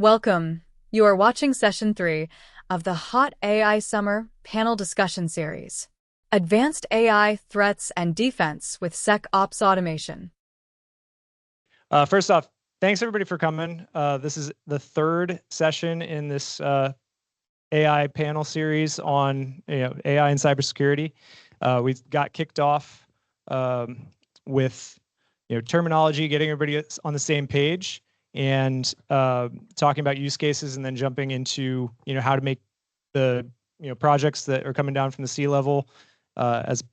Welcome. You are watching Session 3 of the Hot AI Summer Panel Discussion Series, Advanced AI Threats and Defense with SecOps Automation. First off, thanks everybody for coming. This is the third session in this AI panel series on AI and cybersecurity. We got kicked off with terminology, getting everybody on the same page, and talking about use cases, and then jumping into how to make the projects that are coming down from the C-level as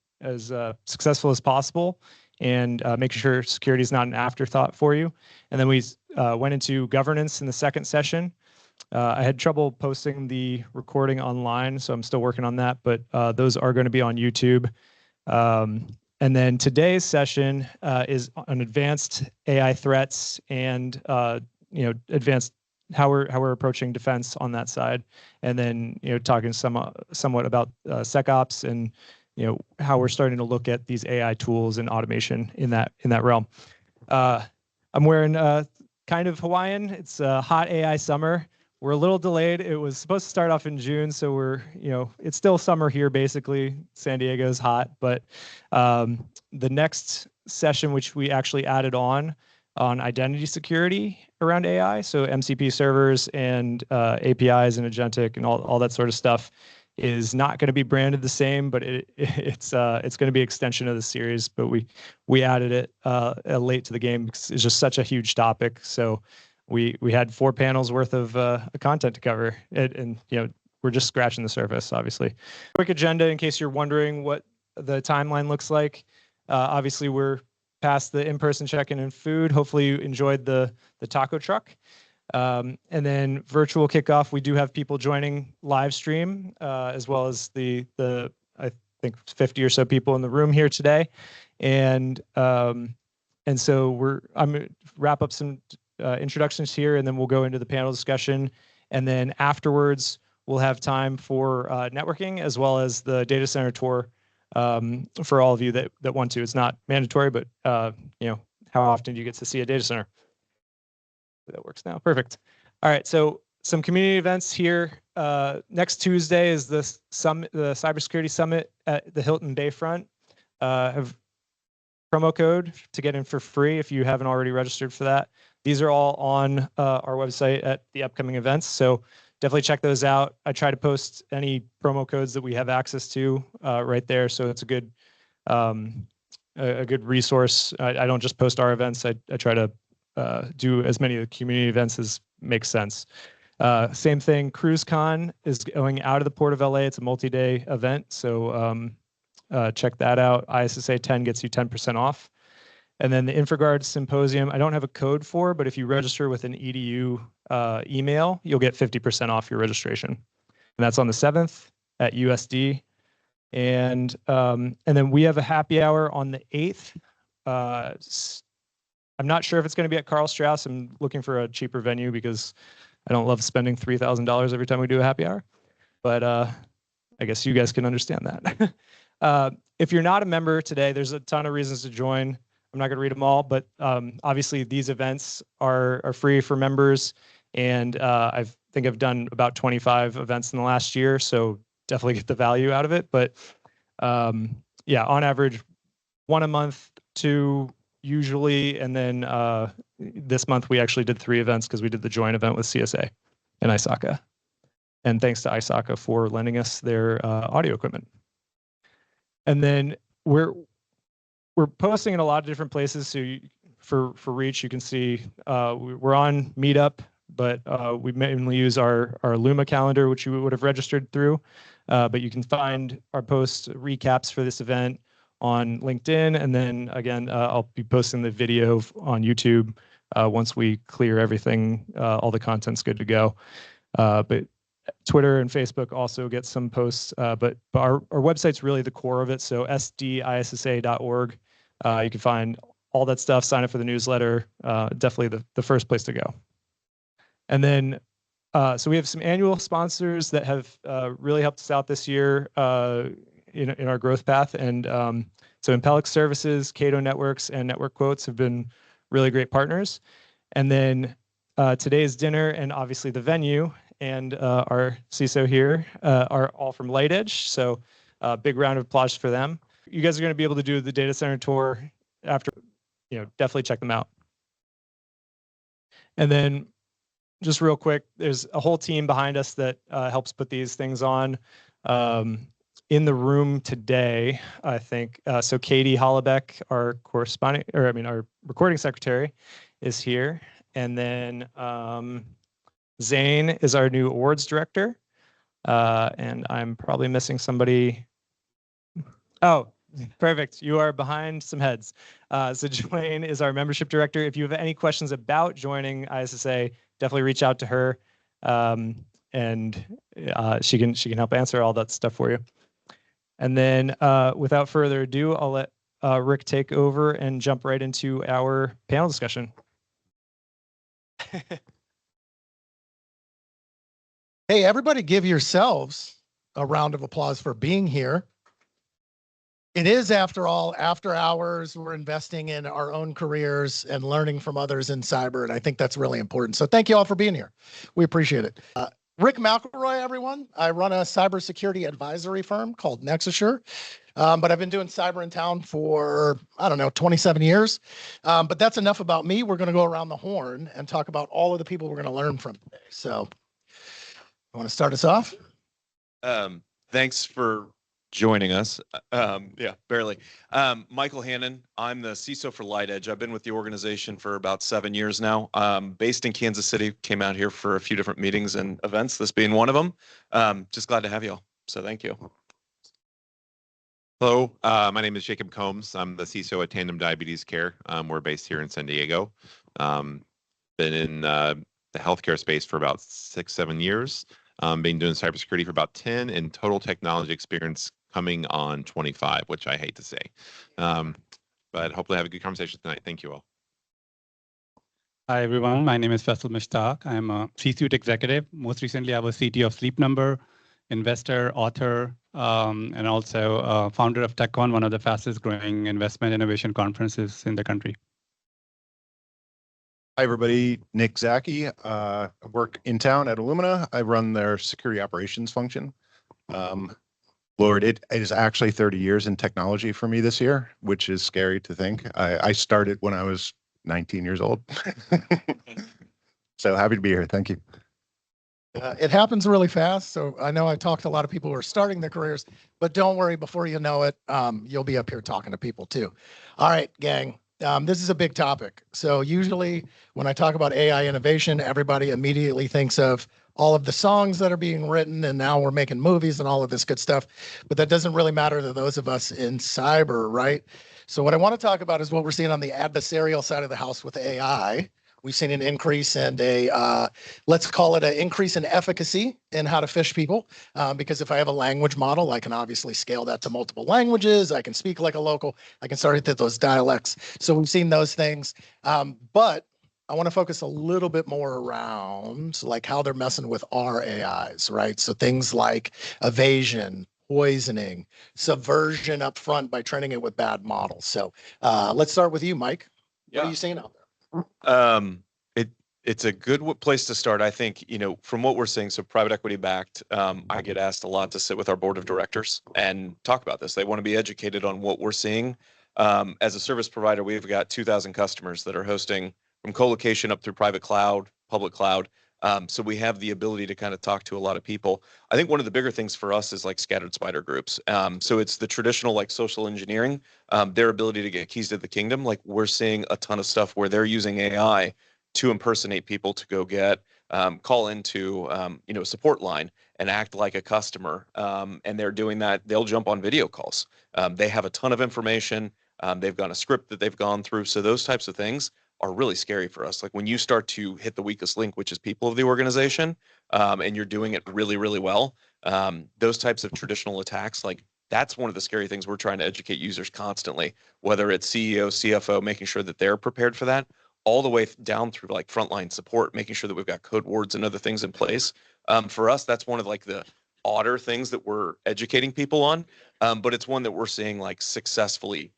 successful as possible, and making sure security is not an afterthought for you. And then we went into governance in the second session. I had trouble posting the recording online, so I'm still working on that, but those are going to be on YouTube. And then today's session is on advanced AI threats and advanced how we're approaching defense on that side, and then talking somewhat about SecOps and how we're starting to look at these AI tools and automation in that realm. I'm wearing kind of Hawaiian. It's a hot AI summer. We're a little delayed. It was supposed to start off in June, so we're it's still summer here basically. San Diego is hot, but the next session, which we actually added on identity security around AI, so MCP servers and APIs and agentic and all that sort of stuff, is not going to be branded the same, but it's going to be an extension of the series. But we added it late to the game because it's just such a huge topic. So we had 4 panels worth of content to cover, and we're just scratching the surface. Obviously, quick agenda in case you're wondering what the timeline looks like. Obviously, we're past the in-person check-in and food. Hopefully, you enjoyed the taco truck. And then virtual kickoff, we do have people joining live stream, as well as the I think 50 or so people in the room here today. And so I'm gonna wrap up some introductions here, and then we'll go into the panel discussion. And then afterwards, we'll have time for networking, as well as the data center tour for all of you that want to. It's not mandatory, but how often do you get to see a data center? That works now. Perfect. All right. So some community events here. Next Tuesday is the Cybersecurity Summit at the Hilton Bayfront. Have promo code to get in for free if you haven't already registered for that. These are all on our website at the upcoming events. So definitely check those out. I try to post any promo codes that we have access to right there. So it's a good resource. I don't just post our events. I try to do as many of the community events as makes sense. Same thing, CruiseCon is going out of the Port of LA. It's a multi-day event, so check that out. ISSA 10 gets you 10% off. And then the InfraGard Symposium, I don't have a code for, but if you register with an EDU email, you'll get 50% off your registration. And that's on the 7th at USD. And then we have a happy hour on the 8th. I'm not sure if it's going to be at Carl Strauss. I'm looking for a cheaper venue because I don't love spending $3,000 every time we do a happy hour. But I guess you guys can understand that. If you're not a member today, there's a ton of reasons to join. I'm not going to read them all, but obviously these events are free for members. And I think I've done about 25 events in the last year, so definitely get the value out of it. But yeah, on average, 1 a month, 2 usually, and then this month we actually did 3 events because we did the joint event with CSA and ISACA. And thanks to ISACA for lending us their audio equipment. And then we're posting in a lot of different places. So for reach, you can see we're on Meetup, but we mainly use our Illumina calendar, which you would have registered through. But you can find our post recaps for this event on LinkedIn, and then again, I'll be posting the video on YouTube once we clear everything. All the content's good to go. But Twitter and Facebook also get some posts, but our website's really the core of it. So sdissa.org. You can find all that stuff, sign up for the newsletter. Definitely the first place to go. And then, so we have some annual sponsors that have really helped us out this year in our growth path. And so Impelix Services, Cato Networks, and Network Quotes have been really great partners. And then today's dinner and obviously the venue and our CISO here are all from LightEdge. So big round of applause for them. You guys are going to be able to do the data center tour after, definitely check them out. And then just real quick, there's a whole team behind us that helps put these things on. In the room today, I think, so Katie Hollebeck, our our recording secretary is here. And then Zane is our new awards director. And I'm probably missing somebody. Oh, perfect. You are behind some heads. So Jelaine is our membership director. If you have any questions about joining ISSA, definitely reach out to her. And she can help answer all that stuff for you. And then without further ado, I'll let Rick take over and jump right into our panel discussion. Hey, everybody give yourselves a round of applause for being here. It is, after all, after hours. We're investing in our own careers and learning from others in cyber, and I think that's really important. So thank you all for being here. We appreciate it. Rick McElroy, everyone. I run a cybersecurity advisory firm called Nexasure, but I've been doing cyber in town for, 27 years. But that's enough about me. We're going to go around the horn and talk about all of the people we're going to learn from today. So I want to start us off. Thanks for joining us. Barely. Michael Hannan. I'm the CISO for LightEdge. I've been with the organization for about 7 years now. Based in Kansas City, came out here for a few different meetings and events, this being one of them. Just glad to have you all. So thank you. Hello, my name is Jacob Combs. I'm the CISO at Tandem Diabetes Care. We're based here in San Diego. Been in the healthcare space for about 6-7 years. Been doing cybersecurity for about 10, and total technology experience coming on 25, which I hate to say. But hopefully have a good conversation tonight. Thank you all. Hi, everyone. My name is Faisal Mushtaq. I'm a C-suite executive. Most recently, I was CTO of Sleep Number, investor, author, and also founder of TechCon, one of the fastest growing investment innovation conferences in the country. Hi, everybody. Nick Zaky. I work in town at Illumina. I run their security operations function. Lord, it is actually 30 years in technology for me this year, which is scary to think. I started when I was 19 years old. So happy to be here. Thank you. It happens really fast. So I know I talked to a lot of people who are starting their careers, but don't worry, before you know it, you'll be up here talking to people too. All right, gang. This is a big topic. So usually when I talk about AI innovation, everybody immediately thinks of all of the songs that are being written, and now we're making movies and all of this good stuff. But that doesn't really matter to those of us in cyber, right? So what I want to talk about is what we're seeing on the adversarial side of the house with AI. We've seen an increase and let's call it an increase in efficacy in how to phish people. Because if I have a language model, I can obviously scale that to multiple languages. I can speak like a local. I can start at those dialects. So we've seen those things. But I want to focus a little bit more around like how they're messing with our AIs, right? So things like evasion, poisoning, subversion up front by training it with bad models. So let's start with you, Mike. What are you seeing out there? It's a good place to start. I think, from what we're seeing, so private equity backed, I get asked a lot to sit with our board of directors and talk about this. They want to be educated on what we're seeing. As a service provider, we've got 2,000 customers that are hosting from co-location up through private cloud, public cloud. So we have the ability to kind of talk to a lot of people. I think one of the bigger things for us is like scattered spider groups. So it's the traditional like social engineering, their ability to get keys to the kingdom. Like we're seeing a ton of stuff where they're using AI to impersonate people to go get, call into, a support line and act like a customer. And they're doing that. They'll jump on video calls. They have a ton of information. They've got a script that they've gone through. So those types of things are really scary for us. Like when you start to hit the weakest link, which is people of the organization, and you're doing it really, really well, those types of traditional attacks, like that's one of the scary things we're trying to educate users constantly, whether it's CEO, CFO, making sure that they're prepared for that, all the way down through like frontline support, making sure that we've got code words and other things in place. For us, that's one of like the odder things that we're educating people on, but it's one that we're seeing like successfully,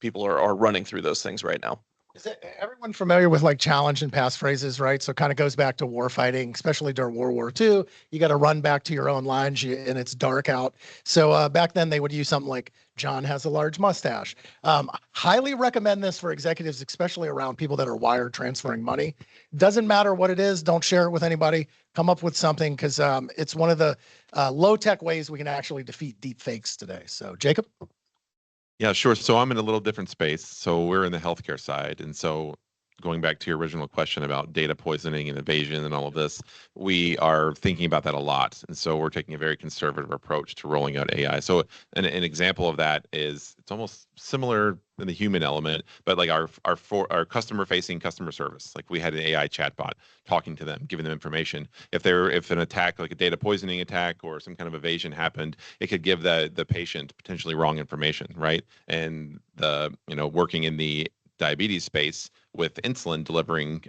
people are running through those things right now. Is everyone familiar with like challenge and passphrases, right? So it kind of goes back to war fighting, especially during World War II. You got to run back to your own lines and it's dark out. So back then they would use something like John has a large mustache. Highly recommend this for executives, especially around people that are wired transferring money. Doesn't matter what it is. Don't share it with anybody. Come up with something because it's one of the low-tech ways we can actually defeat deep fakes today. So Jacob? Yeah, sure. So I'm in a little different space. So we're in the healthcare side. And so going back to your original question about data poisoning and evasion and all of this, we are thinking about that a lot. And so we're taking a very conservative approach to rolling out AI. So an example of that is it's almost similar in the human element, but like our customer facing customer service. Like we had an AI chatbot talking to them, giving them information. If an attack, like a data poisoning attack or some kind of evasion happened, it could give the patient potentially wrong information, right? And working in the diabetes space with insulin delivering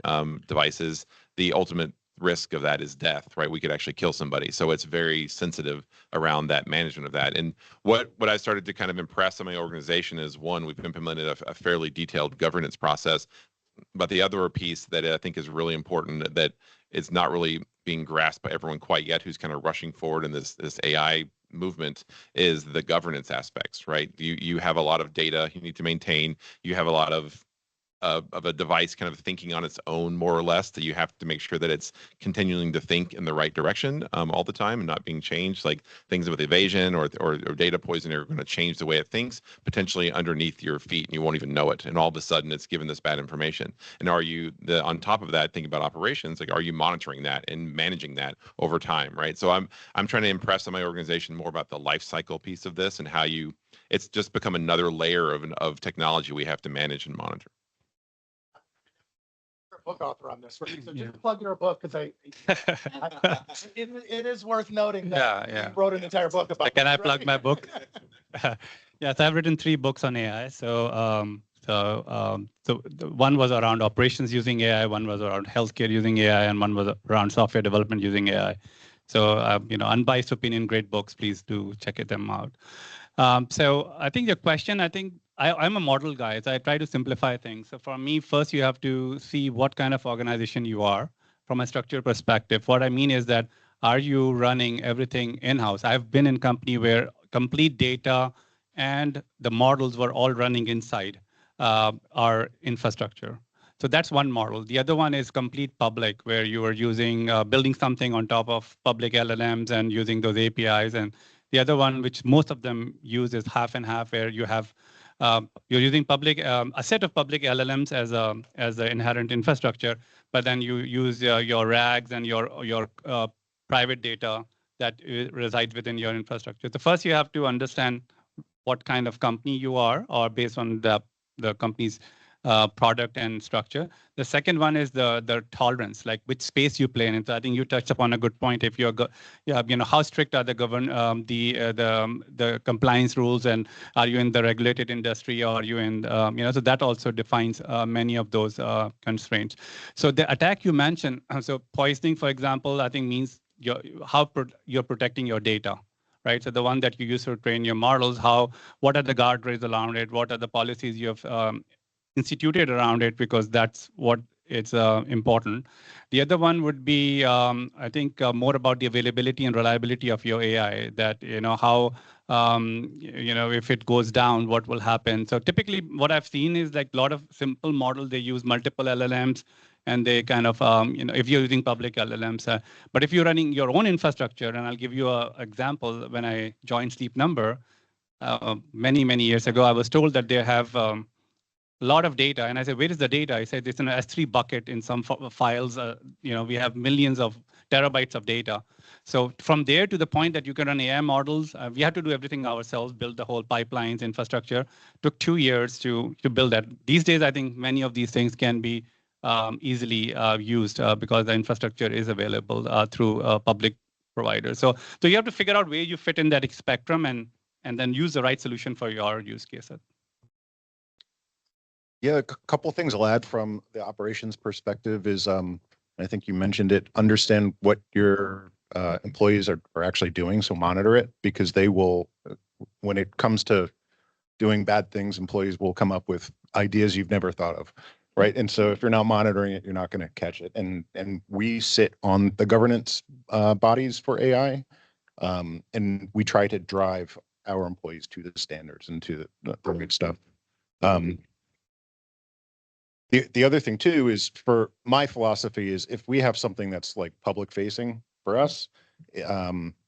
devices, the ultimate risk of that is death, right? We could actually kill somebody. So it's very sensitive around that management of that. And what I started to kind of impress on my organization is, one, we've implemented a fairly detailed governance process. But the other piece that I think is really important that is not really being grasped by everyone quite yet, who's kind of rushing forward in this AI movement, is the governance aspects, right? You have a lot of data you need to maintain. You have a lot of a device kind of thinking on its own, more or less, that you have to make sure that it's continuing to think in the right direction all the time and not being changed. Like things with evasion or data poisoning are going to change the way it thinks, potentially underneath your feet, and you won't even know it. And all of a sudden, it's given this bad information. And are you on top of that, thinking about operations? Like, are you monitoring that and managing that over time, right? So I'm trying to impress on my organization more about the life cycle piece of this and how it's just become another layer of technology we have to manage and monitor. Book author on this, right? So just plug your book because it is worth noting that you wrote an entire book about. Can I plug my book? Yes, I've written 3 books on AI. So one was around operations using AI, one was around healthcare using AI, and one was around software development using AI. So unbiased opinion, great books. Please do check them out. So I think your question, I'm a model guy, so I try to simplify things. So for me, first you have to see what kind of organization you are from a structure perspective. What I mean is that, are you running everything in-house? I've been in a company where complete data and the models were all running inside our infrastructure. So that's one model. The other one is complete public, where you are using, building something on top of public LLMs and using those APIs. And the other one, which most of them use, is half and half, where you have you're using a set of public LLMs as the inherent infrastructure, but then you use your RAGs and your private data that resides within your infrastructure. So first you have to understand what kind of company you are, or based on the company's product and structure. The second one is the tolerance, like which space you play in. And so I think you touched upon a good point. If how strict are the the compliance rules, and are you in the regulated industry, or are you in so that also defines many of those constraints. So the attack you mentioned, so poisoning, for example, I think means how you're protecting your data. Right, so the one that you use to train your models, what are the guardrails around it? What are the policies you have instituted around it? Because that's what it's important. The other one would be, I think, more about the availability and reliability of your AI. That how if it goes down, what will happen? So typically, what I've seen is like a lot of simple models. They use multiple LLMs. And they kind of, if you're using public LLMs, but if you're running your own infrastructure, and I'll give you an example. When I joined Sleep Number many, many years ago, I was told that they have a lot of data. And I said, where is the data? I said, it's in an S3 bucket in some files. We have millions of terabytes of data. So from there to the point that you can run AI models, we had to do everything ourselves, build the whole pipelines, infrastructure. Took 2 years to build that. These days, I think many of these things can be easily used because the infrastructure is available through public providers. So you have to figure out where you fit in that spectrum, and then use the right solution for your use case. Yeah, a couple of things I'll add from the operations perspective is, I think you mentioned it, understand what your employees are actually doing, so monitor it, because they will, when it comes to doing bad things, employees will come up with ideas you've never thought of. right? And so if you're not monitoring it, you're not going to catch it. And we sit on the governance bodies for AI, and we try to drive our employees to the standards and to the right stuff. The other thing too is, for my philosophy is, if we have something that's like public facing for us,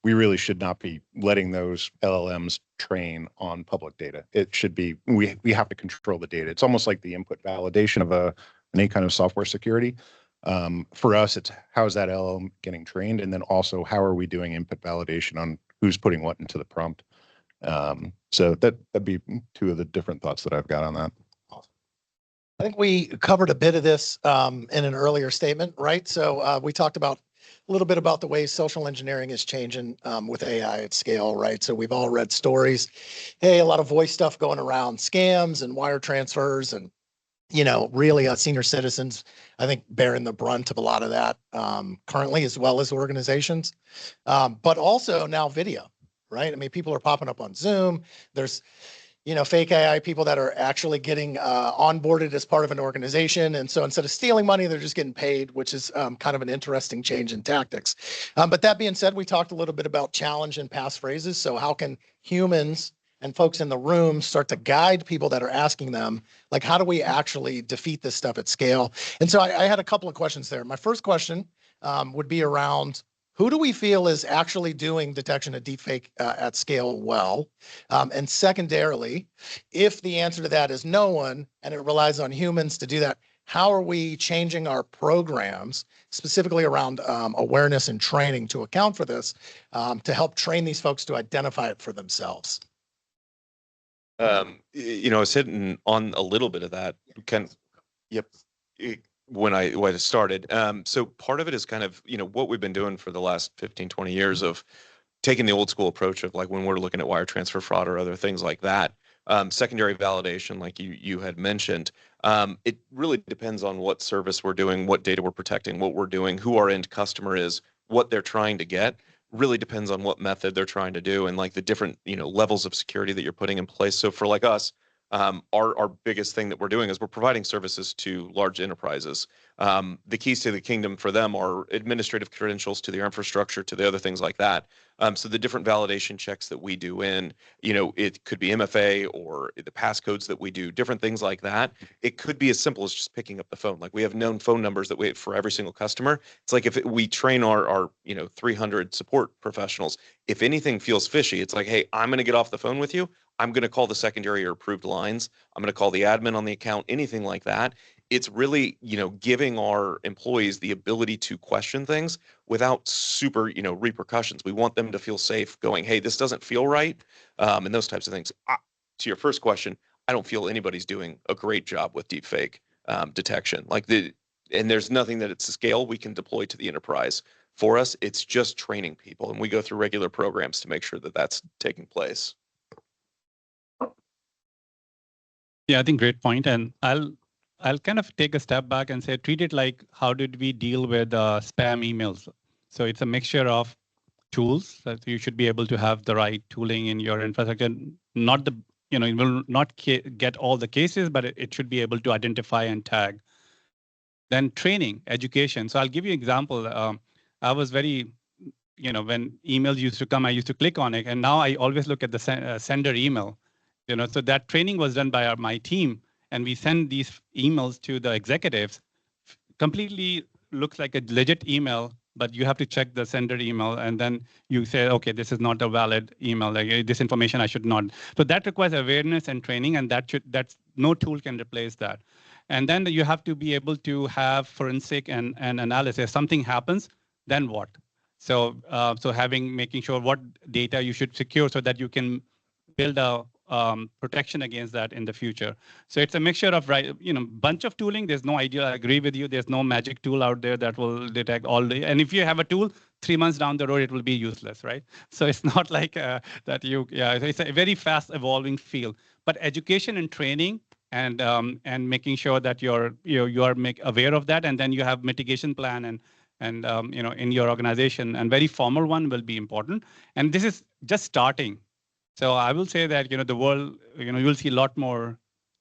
we really should not be letting those LLMs train on public data. It should be, we have to control the data. It's almost like the input validation of any kind of software security. For us, it's how's that LLM getting trained, and then also how are we doing input validation on who's putting what into the prompt. So that'd be two of the different thoughts that I've got on that. I think we covered a bit of this in an earlier statement, right? So we talked about a little bit about the way social engineering is changing with AI at scale, right? So we've all read stories. Hey, a lot of voice stuff going around, scams and wire transfers, and really senior citizens, I think, bearing the brunt of a lot of that currently, as well as organizations. But also now video, right? I mean, people are popping up on Zoom. There's fake AI people that are actually getting onboarded as part of an organization. And so instead of stealing money, they're just getting paid, which is kind of an interesting change in tactics. But that being said, we talked a little bit about challenge and passphrases. So how can humans and folks in the room start to guide people that are asking them, like, how do we actually defeat this stuff at scale? And so I had a couple of questions there. My first question would be around, who do we feel is actually doing detection of deepfake at scale well? And secondarily, if the answer to that is no one, and it relies on humans to do that, how are we changing our programs, specifically around awareness and training, to account for this, to help train these folks to identify it for themselves? I was hitting on a little bit of that. Yep. When I started. So part of it is kind of, what we've been doing for the last 15, 20 years of taking the old school approach of, like, when we're looking at wire transfer fraud or other things like that, secondary validation, like you had mentioned. It really depends on what service we're doing, what data we're protecting, what we're doing, who our end customer is, what they're trying to get. Really depends on what method they're trying to do, and like the different, levels of security that you're putting in place. So for like us, our biggest thing that we're doing is we're providing services to large enterprises. The keys to the kingdom for them are administrative credentials to their infrastructure, to the other things like that. So the different validation checks that we do it could be MFA or the passcodes that we do, different things like that. It could be as simple as just picking up the phone. Like, we have known phone numbers that we have for every single customer. It's like, if we train our 300 support professionals, if anything feels fishy, it's like, hey, I'm going to get off the phone with you. I'm going to call the secondary or approved lines. I'm going to call the admin on the account, anything like that. It's really, giving our employees the ability to question things without super, repercussions. We want them to feel safe going, hey, this doesn't feel right, and those types of things. To your first question, I don't feel anybody's doing a great job with deepfake detection. And there's nothing that at scale we can deploy to the enterprise. For us, it's just training people, and we go through regular programs to make sure that that's taking place. Yeah, I think great point. And I'll kind of take a step back and say, treat it like, how did we deal with spam emails? So it's a mixture of tools that you should be able to have the right tooling in your infrastructure. Not it will not get all the cases, but it should be able to identify and tag. Then training, education. So I'll give you an example. I was very, when emails used to come, I used to click on it, and now I always look at the sender email. So that training was done by my team, and we send these emails to the executives. Completely looks like a legit email, but you have to check the sender email, and then you say, okay, this is not a valid email. Like, this information I should not. So that requires awareness and training, and that's no tool can replace that. And then you have to be able to have forensic and analysis. If something happens, then what? So making sure what data you should secure so that you can build a protection against that in the future. So it's a mixture of, bunch of tooling. There's no idea. I agree with you. There's no magic tool out there that will detect all the. And if you have a tool, 3 months down the road, it will be useless, right? So it's not like that you. Yeah, it's a very fast evolving field. But education and training and making sure that you are aware of that, and then you have mitigation plan and in your organization, and very formal one will be important. And this is just starting. So I will say that, the world, you'll see a lot more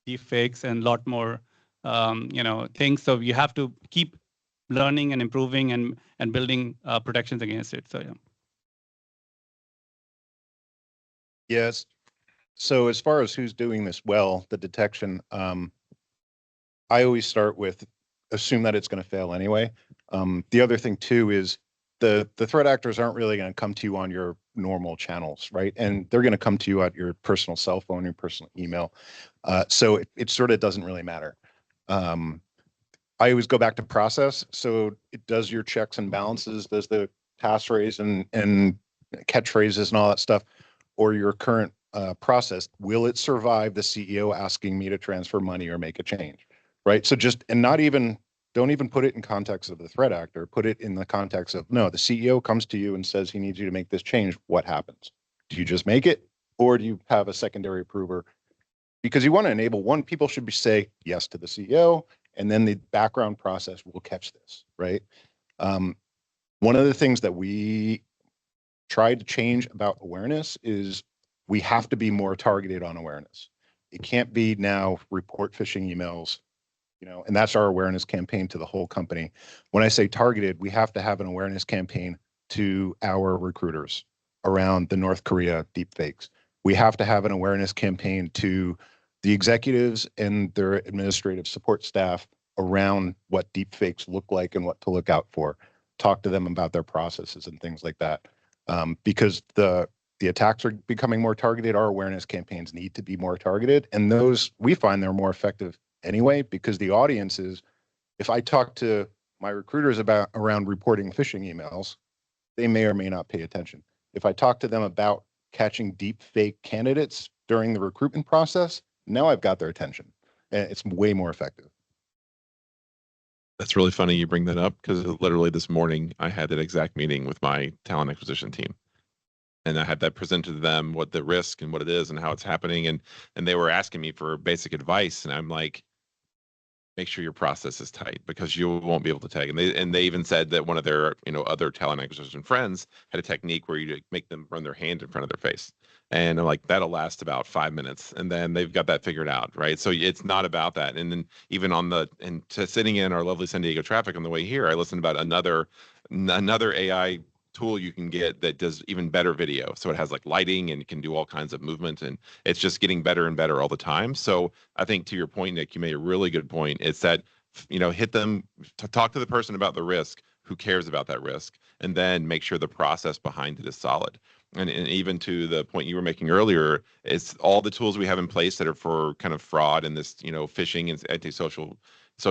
deepfakes and a lot more things. So you have to keep learning and improving and building protections against it. So yeah. Yes. So as far as who's doing this well, the detection, I always start with assume that it's going to fail anyway. The other thing too is the threat actors aren't really going to come to you on your normal channels, right? And they're going to come to you at your personal cell phone, your personal email. So it sort of doesn't really matter. I always go back to process. So it does your checks and balances, does the passphrase and catchphrases and all that stuff, or your current process. Will it survive the CEO asking me to transfer money or make a change, right? So don't even put it in context of the threat actor. Put it in the context of, no, the CEO comes to you and says he needs you to make this change. What happens? Do you just make it, or do you have a secondary approver? Because you want to enable one, people should say yes to the CEO, and then the background process will catch this, right? One of the things that we tried to change about awareness is we have to be more targeted on awareness. It can't be now report phishing emails, and that's our awareness campaign to the whole company. When I say targeted, we have to have an awareness campaign to our recruiters around the North Korea deepfakes. We have to have an awareness campaign to the executives and their administrative support staff around what deepfakes look like and what to look out for. Talk to them about their processes and things like that. Because the attacks are becoming more targeted, our awareness campaigns need to be more targeted. And those, we find they're more effective anyway, because the audience is, if I talk to my recruiters around reporting phishing emails, they may or may not pay attention. If I talk to them about catching deep fake candidates during the recruitment process, now I've got their attention. And it's way more effective. That's really funny you bring that up, because literally this morning I had that exact meeting with my talent acquisition team. And I had that presented to them, what the risk and what it is and how it's happening. And they were asking me for basic advice. And I'm like, make sure your process is tight, because you won't be able to tag. And they even said that one of their other talent acquisition friends had a technique where you make them run their hand in front of their face. And I'm like, that'll last about 5 minutes, and then they've got that figured out, right? So it's not about that. And then even sitting in our lovely San Diego traffic on the way here, I listened about another AI tool you can get that does even better video. So it has like lighting and it can do all kinds of movement, and it's just getting better and better all the time. So I think, to your point, Nick, you made a really good point. It's that, hit them to talk to the person about the risk, who cares about that risk, and then make sure the process behind it is solid. And even to the point you were making earlier, it's all the tools we have in place that are for kind of fraud and this, phishing and anti-social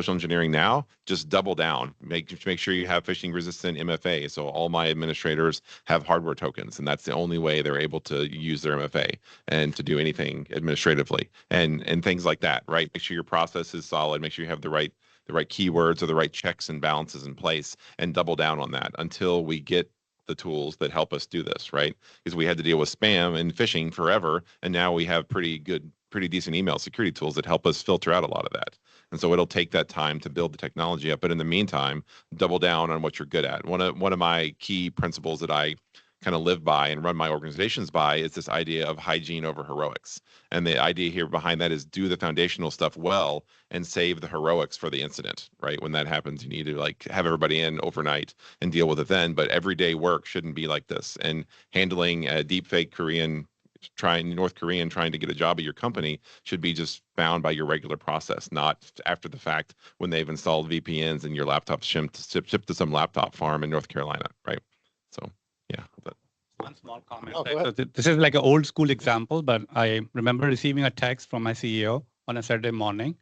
engineering now. Just double down. Make sure you have phishing resistant MFA. So all my administrators have hardware tokens, and that's the only way they're able to use their MFA and to do anything administratively and things like that, right? Make sure your process is solid. Make sure you have the right keywords or the right checks and balances in place, and double down on that until we get the tools that help us do this, right? Because we had to deal with spam and phishing forever, and now we have pretty decent email security tools that help us filter out a lot of that. And so it'll take that time to build the technology up, but in the meantime, double down on what you're good at. One of my key principles that I kind of live by and run my organizations by is this idea of hygiene over heroics. And the idea here behind that is do the foundational stuff well and save the heroics for the incident, right? When that happens, you need to have everybody in overnight and deal with it then. But everyday work shouldn't be like this. And handling a deep fake North Korean trying to get a job at your company should be just bound by your regular process, not after the fact when they've installed VPNs and your laptop's shipped to some laptop farm in North Carolina, right? So yeah. One small comment. So this is like an old school example, but I remember receiving a text from my CEO on a Saturday morning.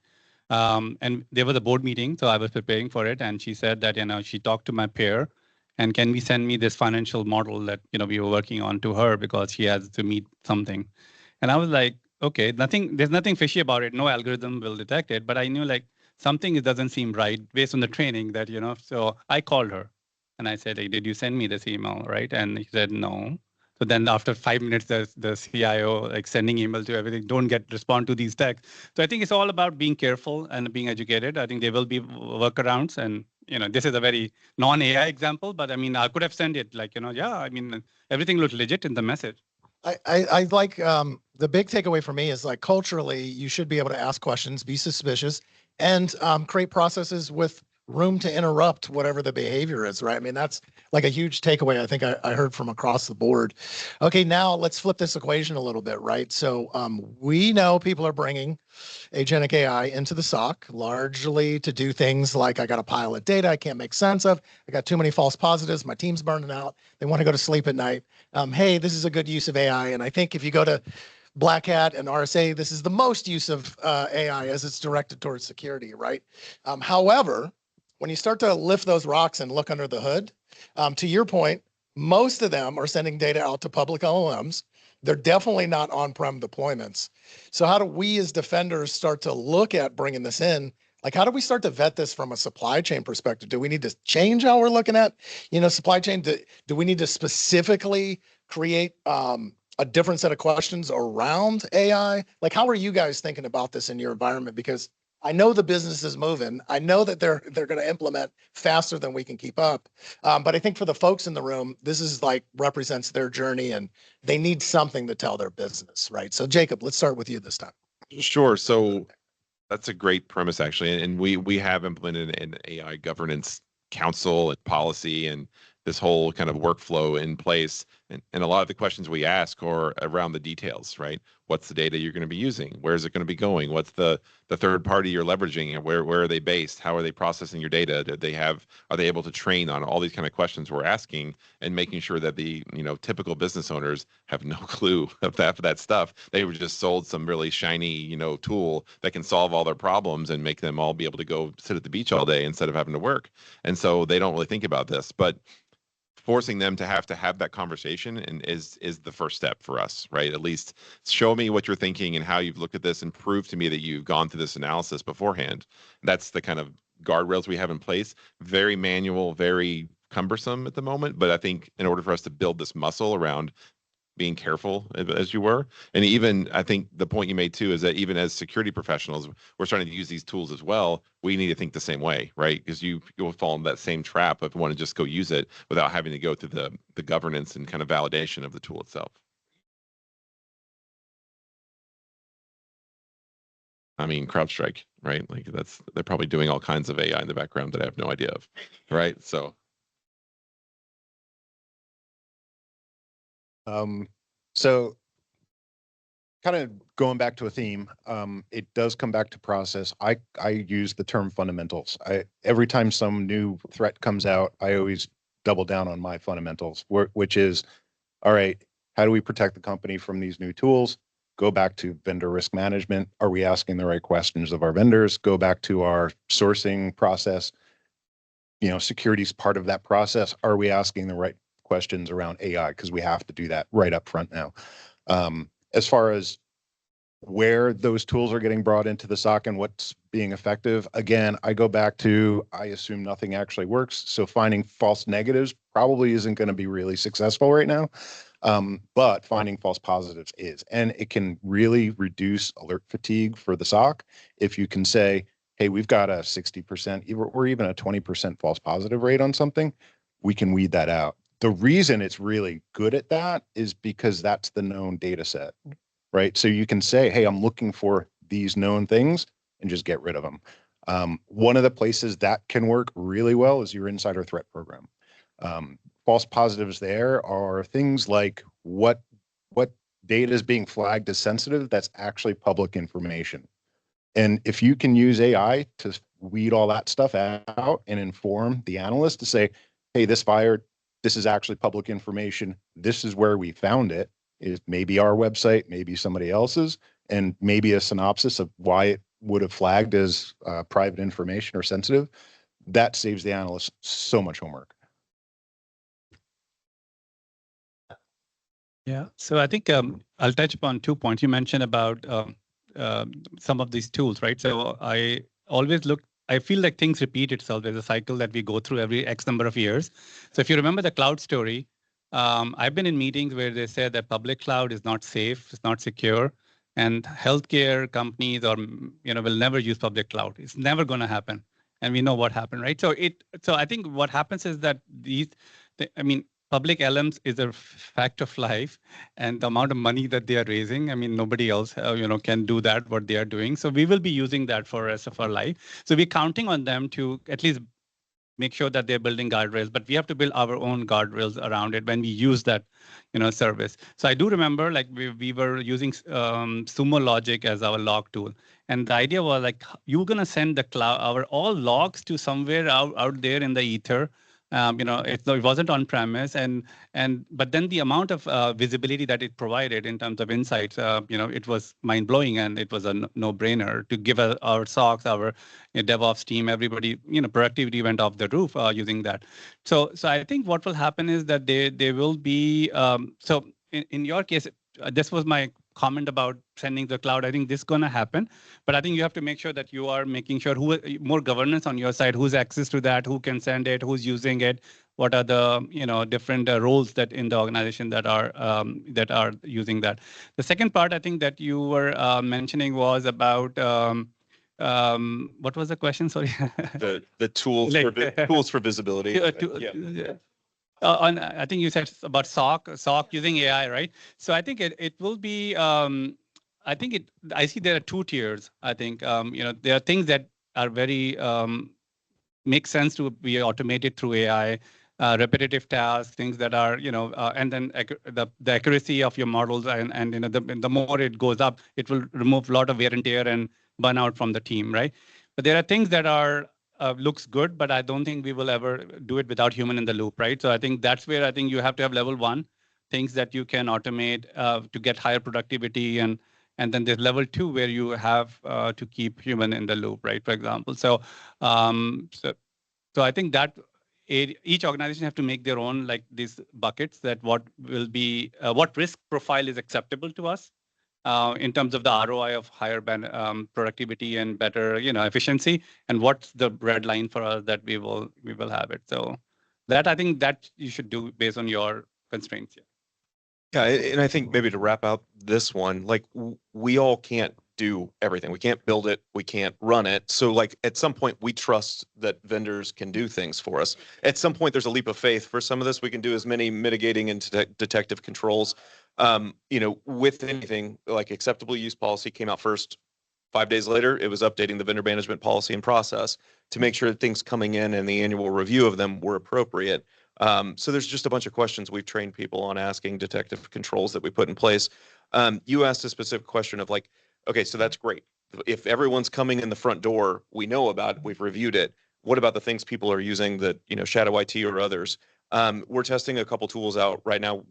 And there was a board meeting, so I was preparing for it. And she said that, she talked to my peer, and can we send me this financial model that, we were working on to her because she has to meet something. And I was like, okay, there's nothing fishy about it. No algorithm will detect it. But I knew something doesn't seem right based on the training that, so I called her. And I said, hey, did you send me this email, right? And he said, no. So then after 5 minutes, the CIO sending email to everything, don't respond to these texts. So I think it's all about being careful and being educated. I think there will be workarounds. And, this is a very non-AI example, but I could have sent it everything looked legit in the message. I like the big takeaway for me is culturally, you should be able to ask questions, be suspicious, and create processes with room to interrupt whatever the behavior is, right? I mean, that's like a huge takeaway I think I heard from across the board. Okay, now let's flip this equation a little bit, right? So we know people are bringing agentic AI into the SOC largely to do things like, I got a pile of data I can't make sense of. I got too many false positives. My team's burning out. They want to go to sleep at night. Hey, this is a good use of AI. And I think if you go to Black Hat and RSA, this is the most use of AI as it's directed towards security, right? However, when you start to lift those rocks and look under the hood, to your point, most of them are sending data out to public LLMs. They're definitely not on-prem deployments. So how do we as defenders start to look at bringing this in? Like, how do we start to vet this from a supply chain perspective? Do we need to change how we're looking at, supply chain? Do we need to specifically create a different set of questions around AI? Like, how are you guys thinking about this in your environment? Because I know the business is moving. I know that they're going to implement faster than we can keep up. But I think for the folks in the room, this is like represents their journey, and they need something to tell their business, right? So Jacob, let's start with you this time. Sure. So that's a great premise, actually, and we have implemented an AI governance council and policy and this whole kind of workflow in place. And a lot of the questions we ask are around the details, right? What's the data you're going to be using? Where is it going to be going? What's the third party you're leveraging, and where are they based? How are they processing your data? Are they able to train on all these kind of questions we're asking, and making sure that the typical business owners have no clue of that stuff. They were just sold some really shiny tool that can solve all their problems and make them all be able to go sit at the beach all day instead of having to work. And so they don't really think about this, but forcing them to have that conversation and is the first step for us, right? At least show me what you're thinking and how you've looked at this, and prove to me that you've gone through this analysis beforehand. That's the kind of guardrails we have in place. Very manual, very cumbersome at the moment, but I think in order for us to build this muscle around being careful as you were. And even I think the point you made too is that even as security professionals, we're starting to use these tools as well. We need to think the same way, right? Because you'll fall in that same trap if you want to just go use it without having to go through the governance and kind of validation of the tool itself. I mean, CrowdStrike, right? Like they're probably doing all kinds of AI in the background that I have no idea of, right? So. So kind of going back to a theme, it does come back to process. I use the term fundamentals. Every time some new threat comes out, I always double down on my fundamentals, which is, all right, how do we protect the company from these new tools? Go back to vendor risk management. Are we asking the right questions of our vendors? Go back to our sourcing process. Security is part of that process. Are we asking the right questions around AI? Because we have to do that right up front now. As far as where those tools are getting brought into the SOC and what's being effective, again, I go back to, I assume nothing actually works. So finding false negatives probably isn't going to be really successful right now. But finding false positives is, and it can really reduce alert fatigue for the SOC. If you can say, hey, we've got a 60% or even a 20% false positive rate on something, we can weed that out. The reason it's really good at that is because that's the known data set, right? So you can say, hey, I'm looking for these known things and just get rid of them. One of the places that can work really well is your insider threat program. False positives there are things like what data is being flagged as sensitive that's actually public information. And if you can use AI to weed all that stuff out and inform the analyst to say, hey, this is actually public information. This is where we found it. It may be our website, maybe somebody else's, and maybe a synopsis of why it would have flagged as private information or sensitive. That saves the analyst so much homework. Yeah, so I think I'll touch upon 2 points. You mentioned about some of these tools, right? So I feel like things repeat itself. There's a cycle that we go through every X number of years. So if you remember the cloud story, I've been in meetings where they said that public cloud is not safe, it's not secure, and healthcare companies will never use public cloud. It's never going to happen, and we know what happened, right? So I think what happens is that public LMs is a fact of life, and the amount of money that they are raising, I mean, nobody else, can do that, what they are doing. So we will be using that for the rest of our life. So we're counting on them to at least make sure that they're building guardrails, but we have to build our own guardrails around it when we use that, service. So I do remember, like we were using Sumo Logic as our log tool, and the idea was like you're gonna send the cloud all logs to somewhere out there in the ether. It wasn't on premise, but then the amount of visibility that it provided in terms of insights, it was mind blowing, and it was a no brainer to give our SOCs, our DevOps team, everybody, productivity went off the roof using that. So I think what will happen is that they will be. So in your case, this was my comment about sending the cloud. I think this is going to happen, but I think you have to make sure that you are making sure more governance on your side, who's access to that, who can send it, who's using it, what are the different roles that in the organization that are using that. The second part I think that you were mentioning was about what was the question? Sorry. the tools tools for visibility. Yeah. I think you said about SOC using AI, right? So I think it will be. I see there are two tiers. I think there are things that are very make sense to be automated through AI, repetitive tasks, things that are and then the accuracy of your models and the more it goes up, it will remove a lot of wear and tear and burnout from the team, right? But there are things that are looks good, but I don't think we will ever do it without human in the loop, right? So I think that's where I think you have to have level one, things that you can automate to get higher productivity, and then there's level two where you have to keep human in the loop, right? For example, so I think that each organization have to make their own like these buckets that what will be what risk profile is acceptable to us. In terms of the ROI of higher productivity and better, efficiency, and what's the red line for us that we will have it. So that I think that you should do based on your constraints. Yeah, and I think maybe to wrap out this one, like we all can't do everything. We can't build it. We can't run it. So like at some point we trust that vendors can do things for us. At some point there's a leap of faith for some of this. We can do as many mitigating and detective controls. With anything like acceptable use policy came out first. 5 days later, it was updating the vendor management policy and process to make sure that things coming in and the annual review of them were appropriate. So there's just a bunch of questions we've trained people on asking, detective controls that we put in place. You asked a specific question of like, okay, so that's great. If everyone's coming in the front door, we know about it, we've reviewed it. What about the things people are using that, Shadow IT or others? We're testing a couple tools out right now.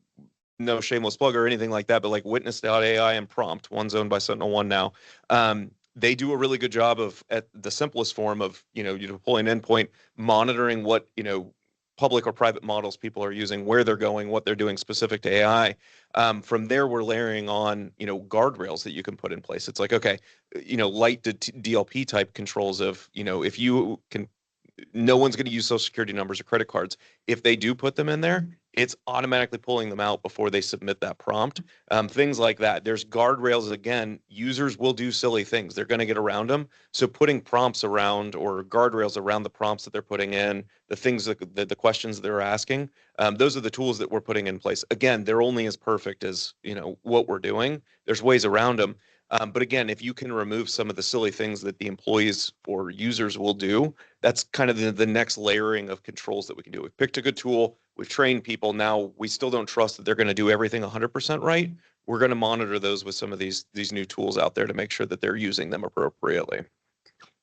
No shameless plug or anything like that, but like Witness.ai and Prompt, one's owned by SentinelOne now. They do a really good job of, at the simplest form of, you deploy an endpoint, monitoring what, public or private models people are using, where they're going, what they're doing specific to AI. From there, we're layering on, guardrails that you can put in place. It's like, okay, light DLP type controls of, if you can, no one's going to use social security numbers or credit cards. If they do put them in there, it's automatically pulling them out before they submit that prompt. Things like that. There's guardrails. Again, users will do silly things. They're going to get around them. So putting prompts around or guardrails around the prompts that they're putting in, the things that the questions they're asking, those are the tools that we're putting in place. Again, they're only as perfect as what we're doing. There's ways around them. But again, if you can remove some of the silly things that the employees or users will do, that's kind of the next layering of controls that we can do. We've picked a good tool. We've trained people. Now we still don't trust that they're going to do everything 100% right. We're going to monitor those with some of these new tools out there to make sure that they're using them appropriately.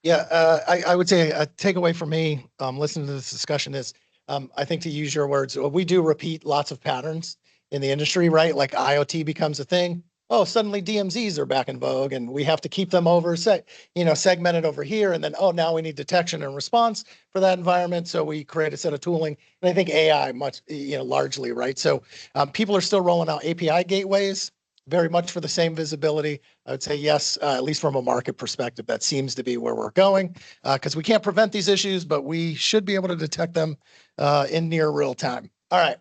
Yeah, I would say a takeaway for me, listening to this discussion is, I think to use your words, we do repeat lots of patterns in the industry, right? Like IoT becomes a thing. Oh, suddenly DMZs are back in vogue and we have to keep them segmented over here. And then, oh, now we need detection and response for that environment. So we create a set of tooling. And I think AI largely, right? So people are still rolling out API gateways, very much for the same visibility. I would say yes, at least from a market perspective, that seems to be where we're going, because we can't prevent these issues, but we should be able to detect them in near real time. All right.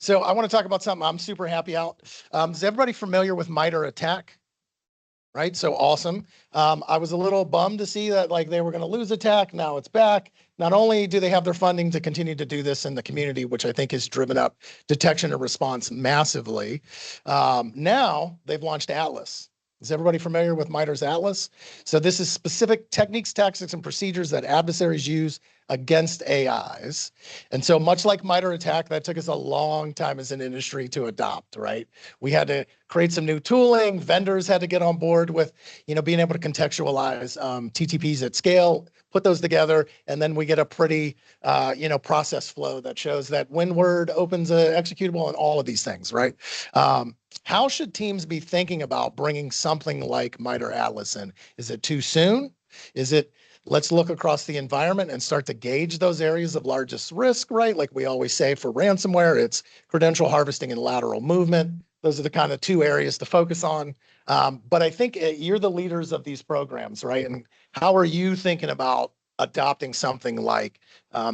So I want to talk about something I'm super happy out. Is everybody familiar with MITRE ATT&CK? right? So awesome. I was a little bummed to see that like they were going to lose attack. Now it's back. Not only do they have their funding to continue to do this in the community, which I think has driven up detection and response massively. Now they've launched Atlas. Is everybody familiar with MITRE's Atlas? So this is specific techniques, tactics, and procedures that adversaries use against AIs. And so much like MITRE ATT&CK, that took us a long time as an industry to adopt, right? We had to create some new tooling. Vendors had to get on board with, being able to contextualize TTPs at scale, put those together, and then we get a pretty, process flow that shows that when word opens a executable and all of these things, right? How should teams be thinking about bringing something like MITRE Atlas in? Is it too soon? Is it, let's look across the environment and start to gauge those areas of largest risk, right? Like we always say for ransomware, it's credential harvesting and lateral movement. Those are the kind of two areas to focus on. But I think you're the leaders of these programs, right? And how are you thinking about adopting something like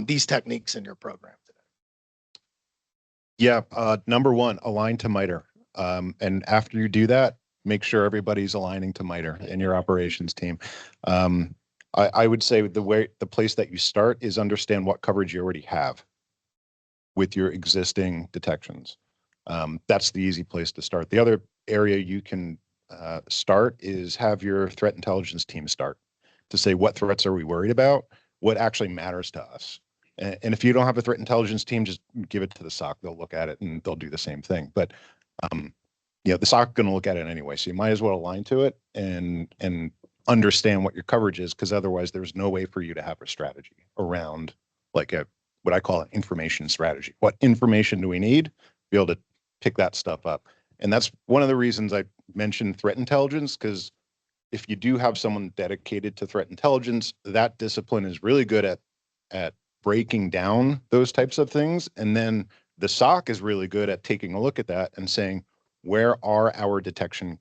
these techniques in your program today? Yeah, number one, align to MITRE. And after you do that, make sure everybody's aligning to MITRE in your operations team. I would say the place that you start is understand what coverage you already have with your existing detections. That's the easy place to start. The other area you can start is have your threat intelligence team start to say, what threats are we worried about? What actually matters to us? And if you don't have a threat intelligence team, just give it to the SOC. They'll look at it and they'll do the same thing. But the SOC is going to look at it anyway, so you might as well align to it and understand what your coverage is, because otherwise there's no way for you to have a strategy around like what I call an information strategy. What information do we need? Be able to pick that stuff up. And that's one of the reasons I mentioned threat intelligence, because if you do have someone dedicated to threat intelligence, that discipline is really good at breaking down those types of things. And then the SOC is really good at taking a look at that and saying, where are our detection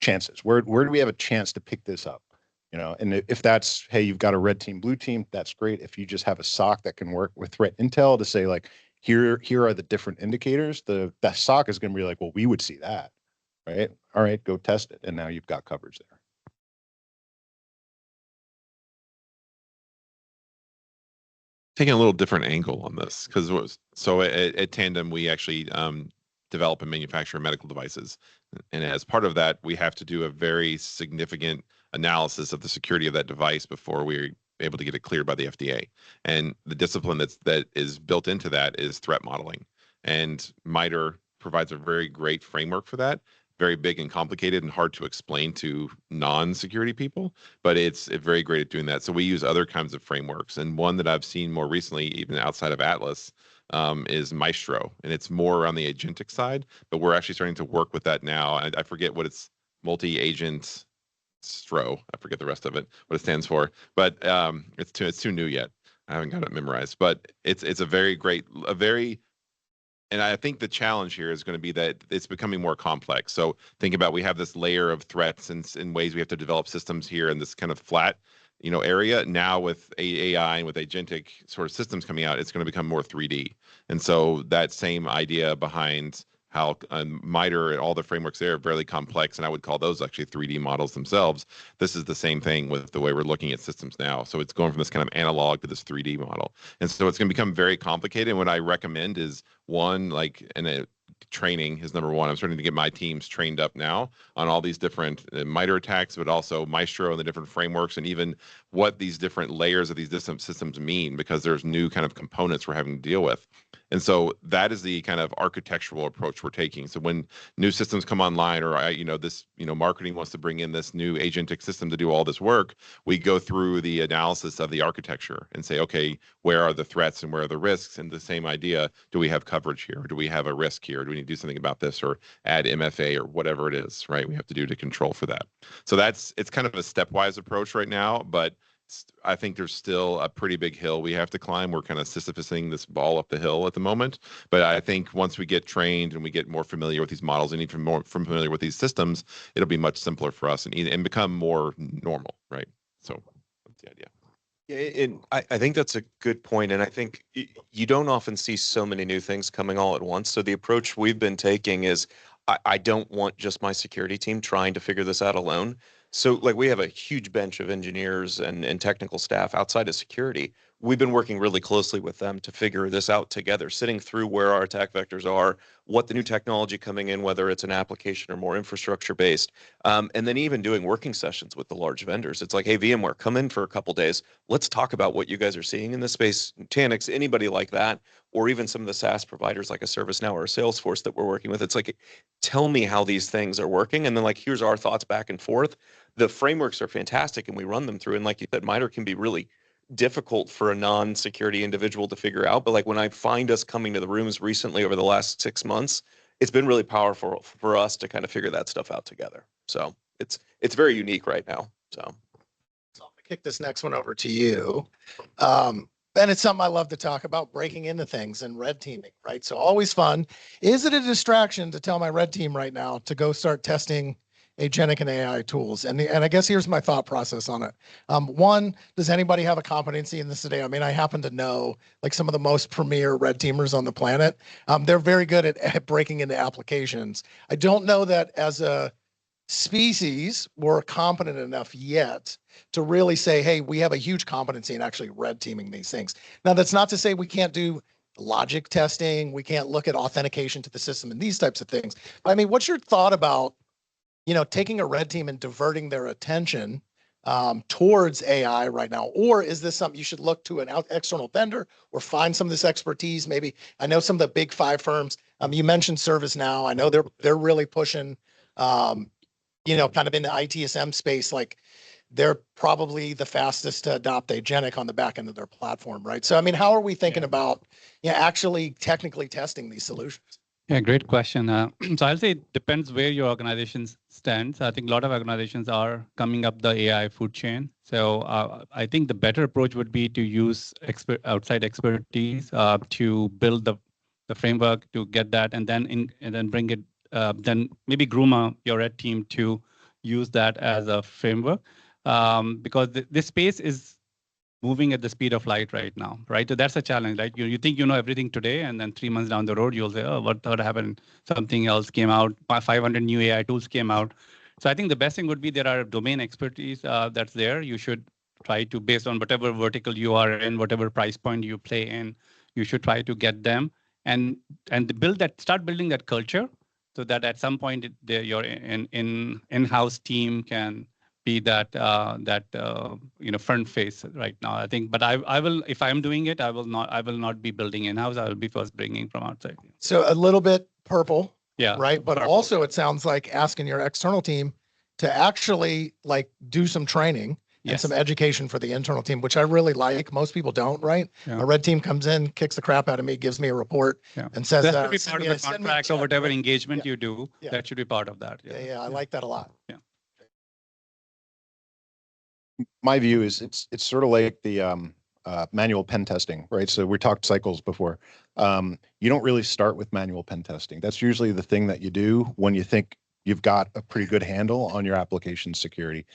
chances? Where do we have a chance to pick this up? And if that's, hey, you've got a red team, blue team, that's great. If you just have a SOC that can work with threat intel to say like, here are the different indicators, that SOC is going to be like, well, we would see that, right? All right, go test it. And now you've got coverage there. Taking a little different angle on this, because at Tandem, we actually develop and manufacture medical devices. And as part of that, we have to do a very significant analysis of the security of that device before we're able to get it cleared by the FDA. And the discipline that is built into that is threat modeling. And MITRE provides a very great framework for that. Very big and complicated and hard to explain to non-security people, but it's very great at doing that. So we use other kinds of frameworks. And one that I've seen more recently, even outside of Atlas, is Maestro. And it's more on the agentic side, but we're actually starting to work with that now. I forget what it's, multi-agent Stro. I forget the rest of it, what it stands for, but it's too new yet. I haven't got it memorized, but it's a very great, and I think the challenge here is going to be that it's becoming more complex. So think about, we have this layer of threats and in ways we have to develop systems here in this kind of flat, area. Now with AI and with agentic sort of systems coming out, it's going to become more 3D. And so that same idea behind how MITRE and all the frameworks there are fairly complex, and I would call those actually 3D models themselves. This is the same thing with the way we're looking at systems now. So it's going from this kind of analog to this 3D model. And so it's going to become very complicated. And what I recommend is training is number one. I'm starting to get my teams trained up now on all these different MITRE attacks, but also Maestro and the different frameworks, and even what these different layers of these different systems mean, because there's new kind of components we're having to deal with. And so that is the kind of architectural approach we're taking. So when new systems come online, or marketing wants to bring in this new agentic system to do all this work, we go through the analysis of the architecture and say, okay, where are the threats and where are the risks? And the same idea, do we have coverage here? Or do we have a risk here? Do we need to do something about this, or add MFA or whatever it is, right? We have to do to control for that. So it's kind of a stepwise approach right now, but I think there's still a pretty big hill we have to climb. We're kind of Sisyphusing this ball up the hill at the moment. But I think once we get trained and we get more familiar with these models and even more familiar with these systems, it'll be much simpler for us and become more normal, right? So that's the idea. Yeah, and I think that's a good point. And I think you don't often see so many new things coming all at once. So the approach we've been taking is, I don't want just my security team trying to figure this out alone. So like we have a huge bench of engineers and technical staff outside of security. We've been working really closely with them to figure this out together, sitting through where our attack vectors are, what the new technology coming in, whether it's an application or more infrastructure based, and then even doing working sessions with the large vendors. It's like, hey, VMware, come in for a couple days. Let's talk about what you guys are seeing in this space. Tanix, anybody like that, or even some of the SaaS providers like a ServiceNow or a Salesforce that we're working with. It's like, tell me how these things are working, and then like, here's our thoughts back and forth. The frameworks are fantastic, and we run them through. And like you said, MITRE can be really difficult for a non-security individual to figure out. But like when I find us coming to the rooms recently over the last 6 months, it's been really powerful for us to kind of figure that stuff out together. So it's very unique right now. So I'm gonna kick this next one over to you. And it's something I love to talk about, breaking into things and red teaming, right? So always fun. Is it a distraction to tell my red team right now to go start testing agentic and AI tools? And I guess here's my thought process on it. One, does anybody have a competency in this today? I mean, I happen to know like some of the most premier red teamers on the planet. They're very good at breaking into applications. I don't know that as a species we're competent enough yet to really say, hey, we have a huge competency in actually red teaming these things. Now, that's not to say we can't do logic testing. We can't look at authentication to the system and these types of things. I mean, what's your thought about, you know, taking a red team and diverting their attention towards AI right now? Or is this something you should look to an external vendor or find some of this expertise? Maybe I know some of the big 5 firms. You mentioned ServiceNow. I know they're really pushing, you know, kind of in the ITSM space. Like they're probably the fastest to adopt agentic on the back end of their platform, right? So I mean, how are we thinking about, you know, actually technically testing these solutions? Yeah, great question. So I'll say it depends where your organization stands. I think a lot of organizations are coming up the AI food chain. So I think the better approach would be to use outside expertise to build the framework to get that, and then bring it. Then maybe groom your red team to use that as a framework, because this space is moving at the speed of light right now, right? So that's a challenge, right? You think you know everything today, and then 3 months down the road, you'll say, oh, what happened? Something else came out, 500 new AI tools came out. So I think the best thing would be there are domain expertise that's there. You should try to, based on whatever vertical you are in, whatever price point you play in, you should try to get them and start building that culture, so that at some point your in-house team can be that you know, front face right now. I think, but I will, if I'm doing it, I will not be building in-house. I will be first bringing from outside. So a little bit purple, yeah, right? But purple. Also it sounds like asking your external team to actually like do some training and some education for the internal team, which I really like. Most people don't, right? Yeah. A red team comes in, kicks the crap out of me, gives me a report, and says that should be part of the contract or whatever engagement you do. Yeah. That should be part of that. Yeah, I like that a lot. Yeah. My view is it's sort of like the manual pen testing, right? So we talked cycles before. You don't really start with manual pen testing. That's usually the thing that you do when you think you've got a pretty good handle on your application security.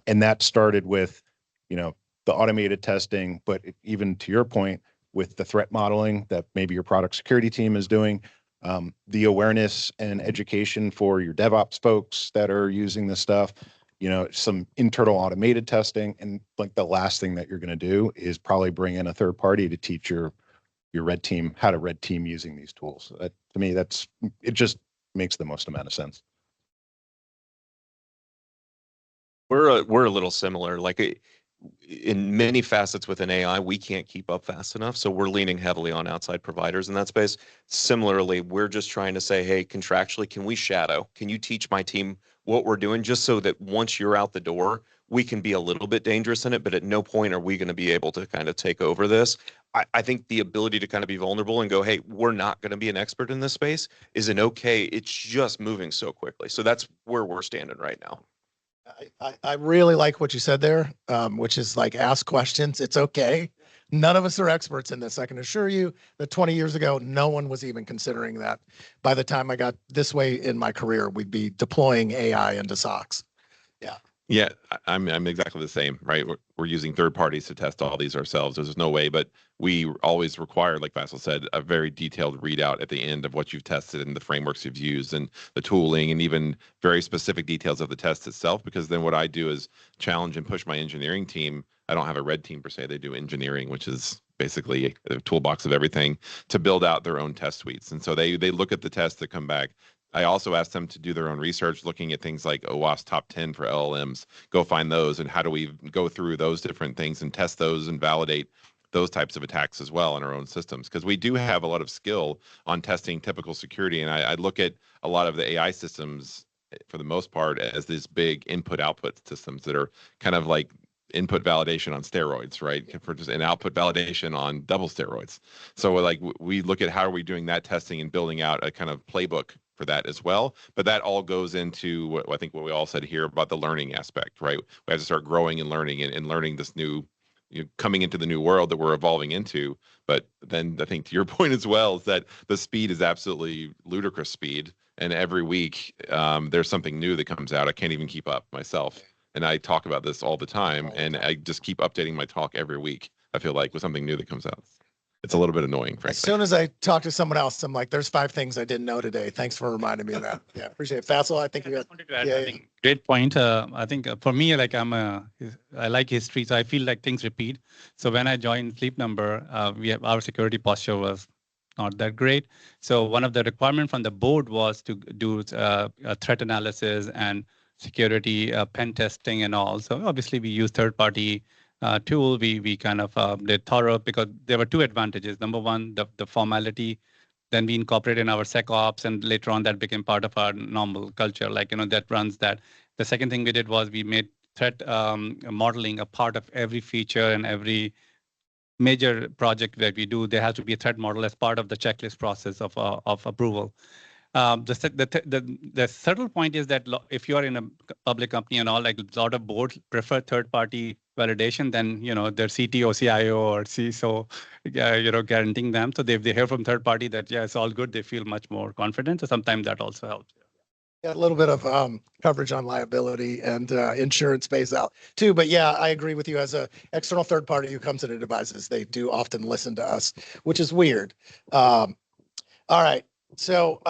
And that started with, you know, the automated testing, but even to your point, with the threat modeling that maybe your product security team is doing, the awareness and education for your DevOps folks that are using this stuff, you know, some internal automated testing. And like the last thing that you're going to do is probably bring in a third party to teach your red team how to red team using these tools. To me, it just makes the most amount of sense. We're a little similar. Like in many facets within AI, we can't keep up fast enough. So we're leaning heavily on outside providers in that space. Similarly, we're just trying to say, hey, contractually, can we shadow? Can you teach my team what we're doing, just so that once you're out the door, we can be a little bit dangerous in it, but at no point are we going to be able to kind of take over this. I think the ability to kind of be vulnerable and go, hey, we're not going to be an expert in this space is an okay. It's just moving so quickly. So that's where we're standing right now. I really like what you said there, which is like, ask questions. It's okay. None of us are experts in this. I can assure you that 20 years ago, no one was even considering that. By the time I got this way in my career, we'd be deploying AI into SOCs. Yeah. Yeah, I'm exactly the same, right? We're using third parties to test all these ourselves. There's no way, but we always require, like Faisal said, a very detailed readout at the end of what you've tested and the frameworks you've used and the tooling and even very specific details of the test itself. Because then what I do is challenge and push my engineering team. I don't have a red team per se. They do engineering, which is basically a toolbox of everything to build out their own test suites. And so they look at the tests that come back. I also asked them to do their own research, looking at things like OWASP top 10 for LLMs. Go find those, and how do we go through those different things and test those and validate those types of attacks as well in our own systems? Because we do have a lot of skill on testing typical security, and I look at a lot of the AI systems for the most part as these big input-output systems that are kind of like input validation on steroids, right? For just an output validation on double steroids. So like we look at how are we doing that testing and building out a kind of playbook for that as well. But that all goes into what I think what we all said here about the learning aspect, right? We have to start growing and learning and learning this new, coming into the new world that we're evolving into. But then I think to your point as well is that the speed is absolutely ludicrous speed. And every week there's something new that comes out. I can't even keep up myself. And I talk about this all the time, and I just keep updating my talk every week. I feel like with something new that comes out. It's a little bit annoying, frankly. As soon as I talk to someone else, I'm like, there's 5 things I didn't know today. Thanks for reminding me of that. Yeah, appreciate it. Faisal, I think you got. I think great point. I think for me, like I like history, so I feel like things repeat. So when I joined Sleep Number, our security posture was not that great. So one of the requirements from the board was to do a threat analysis and security pen testing and all. So obviously we use third-party tool. We kind of did thorough because there were 2 advantages. Number one, the formality. Then we incorporated in our SecOps, and later on that became part of our normal culture. Like that runs that. The second thing we did was we made threat modeling a part of every feature and every major project that we do. There has to be a threat model as part of the checklist process of approval. The subtle point is that if you are in a public company and all, like a lot of boards prefer third-party validation than their CTO, CIO, or CISO, guaranteeing them. So if they hear from third party that it's all good, they feel much more confident. So sometimes that also helps. Yeah, a little bit of coverage on liability and insurance pays out too. But yeah, I agree with you. As a external third party who comes into devices, they do often listen to us, which is weird. All right. So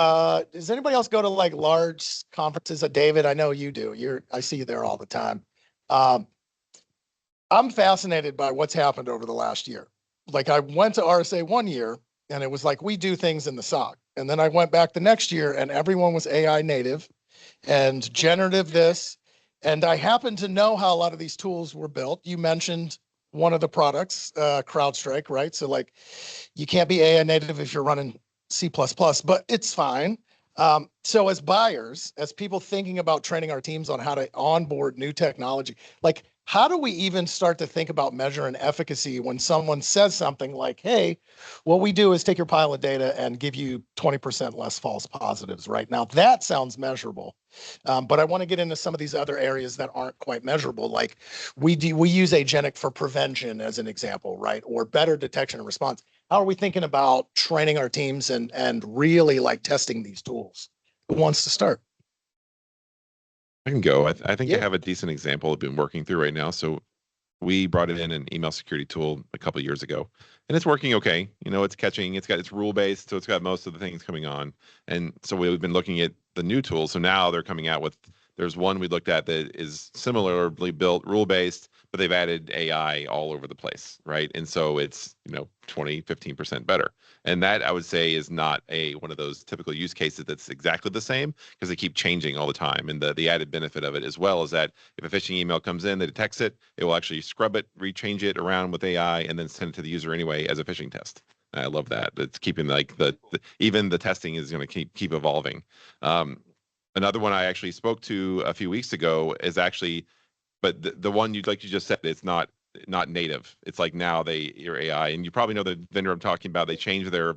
does anybody else go to like large conferences? David, I know you do. I see you there all the time. I'm fascinated by what's happened over the last year. Like I went to RSA 1 year and it was like, we do things in the SOC. And then I went back the next year and everyone was AI native and generative this. And I happen to know how a lot of these tools were built. You mentioned one of the products, CrowdStrike, right? So like you can't be AI native if you're running C++, but it's fine. So as buyers, as people thinking about training our teams on how to onboard new technology, like how do we even start to think about measuring efficacy when someone says something like, hey, what we do is take your pile of data and give you 20% less false positives right now? That sounds measurable. But I want to get into some of these other areas that aren't quite measurable. Like we use agentic for prevention as an example, right? Or better detection and response. How are we thinking about training our teams and really like testing these tools? Who wants to start? I can go. I think I have a decent example I've been working through right now. So we brought in an email security tool a couple of years ago, and it's working okay. It's catching. It's rule based, so it's got most of the things coming on. And so we've been looking at the new tools. So now they're coming out with. There's one we looked at that is similarly built, rule based, but they've added AI all over the place, right? And so it's 20, 15% better. And that I would say is not one of those typical use cases that's exactly the same because they keep changing all the time. And the added benefit of it as well is that if a phishing email comes in, that detects it, it will actually scrub it, rechange it around with AI, and then send it to the user anyway as a phishing test. And I love that. It's keeping like even the testing is going to keep evolving. Another one I actually spoke to a few weeks ago is actually, but the one you just said, it's not native. It's like now your AI, and you probably know the vendor I'm talking about. They changed their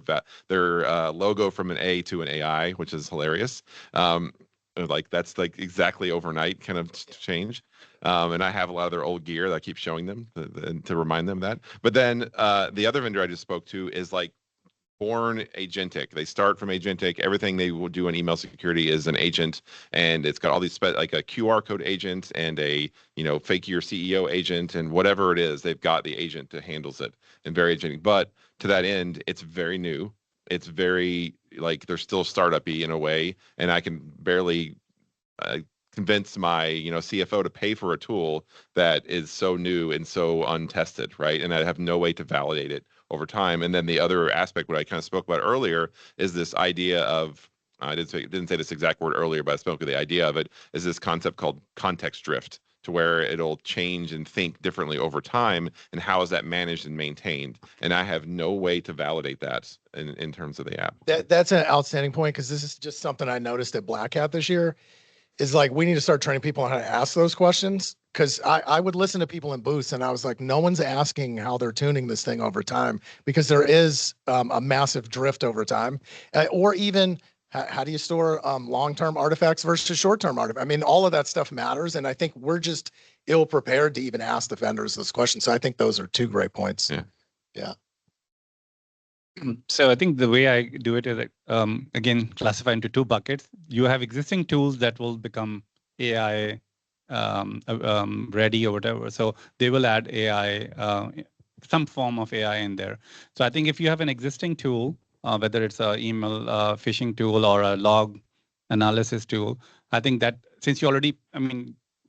logo from an A to an AI, which is hilarious. Like that's like exactly overnight kind of change. And I have a lot of their old gear that I keep showing them to remind them of that. But then the other vendor I just spoke to is like born agentic. They start from agentic. Everything they will do in email security is an agent, and it's got all these like a QR code agent and a fake your CEO agent and whatever it is. They've got the agent that handles it and very agentic. But to that end, it's very new. It's very like they're still startup-y in a way, and I can barely convince my CFO to pay for a tool that is so new and so untested, right? And I have no way to validate it over time. And then the other aspect, what I kind of spoke about earlier, is this idea of I didn't say this exact word earlier, but I spoke of the idea of it, is this concept called context drift, to where it'll change and think differently over time, and how is that managed and maintained? And I have no way to validate that in terms of the app. That's an outstanding point, because this is just something I noticed at Black Hat this year. Is like, we need to start training people on how to ask those questions, because I would listen to people in booths and I was like, no one's asking how they're tuning this thing over time, because there is a massive drift over time, or even how do you store long-term artifacts versus short-term artifacts? I mean, all of that stuff matters, and I think we're just ill-prepared to even ask the vendors this question. So I think those are two great points. Yeah. So I think the way I do it is, again, classify into two buckets. You have existing tools that will become AI ready or whatever. So they will add AI, some form of AI in there. So I think if you have an existing tool, whether it's an email phishing tool or a log analysis tool, I think that since you already,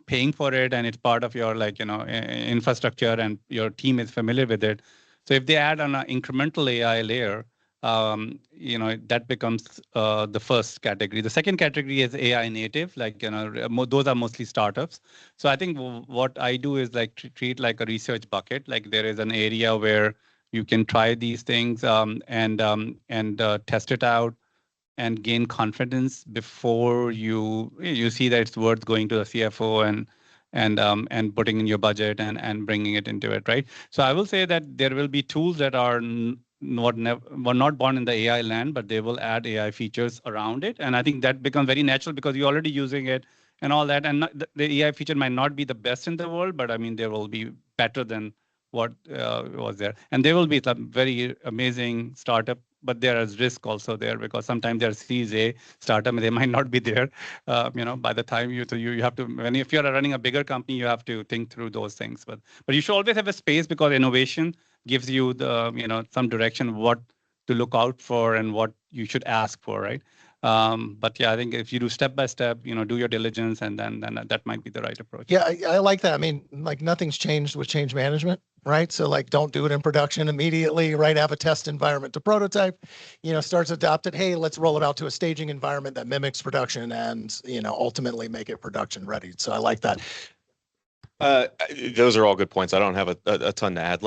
paying for it and it's part of your infrastructure and your team is familiar with it. So if they add on an incremental AI layer, that becomes the first category. The second category is AI native, those are mostly startups. So I think what I do is treat like a research bucket. Like there is an area where you can try these things and test it out and gain confidence before you see that it's worth going to the CFO and putting in your budget and bringing it into it, right? So I will say that there will be tools that are were not born in the AI land, but they will add AI features around it. And I think that becomes very natural because you're already using it and all that. And the AI feature might not be the best in the world, but there will be better than what was there. And there will be some very amazing startup, but there is risk also there, because sometimes they're Series A startup and they might not be there. By the time you have to, if you're running a bigger company, you have to think through those things. But you should always have a space, because innovation gives you the some direction what to look out for and what you should ask for, right? But yeah, I think if you do step by step, do your diligence, and then that might be the right approach. Yeah, I like that. I mean, nothing's changed with change management, right? So don't do it in production immediately, right? Have a test environment to prototype, starts adopted. Hey, let's roll it out to a staging environment that mimics production and, ultimately make it production ready. So I like that. Those are all good points. I don't have a ton to add.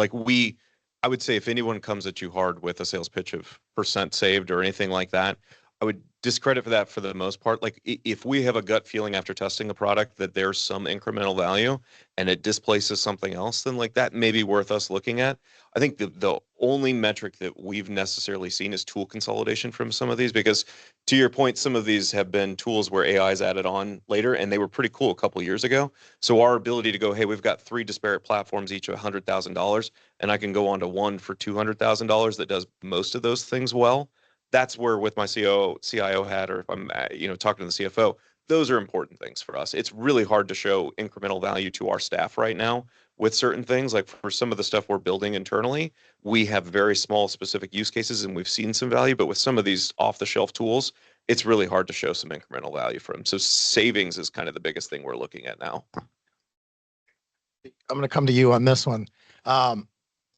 I would say if anyone comes at you hard with a sales pitch of % saved or anything like that, I would discredit for that for the most part. Like if we have a gut feeling after testing a product that there's some incremental value and it displaces something else, then that may be worth us looking at. I think the only metric that we've necessarily seen is tool consolidation from some of these, because to your point, some of these have been tools where AI is added on later, and they were pretty cool a couple of years ago. So our ability to go, hey, we've got 3 disparate platforms, each $100,000, and I can go on to one for $200,000 that does most of those things well. That's where, with my CIO hat, or if I'm talking to the CFO, those are important things for us. It's really hard to show incremental value to our staff right now with certain things. Like for some of the stuff we're building internally, we have very small specific use cases and we've seen some value, but with some of these off-the-shelf tools, it's really hard to show some incremental value for them. So savings is kind of the biggest thing we're looking at now. I'm going to come to you on this one.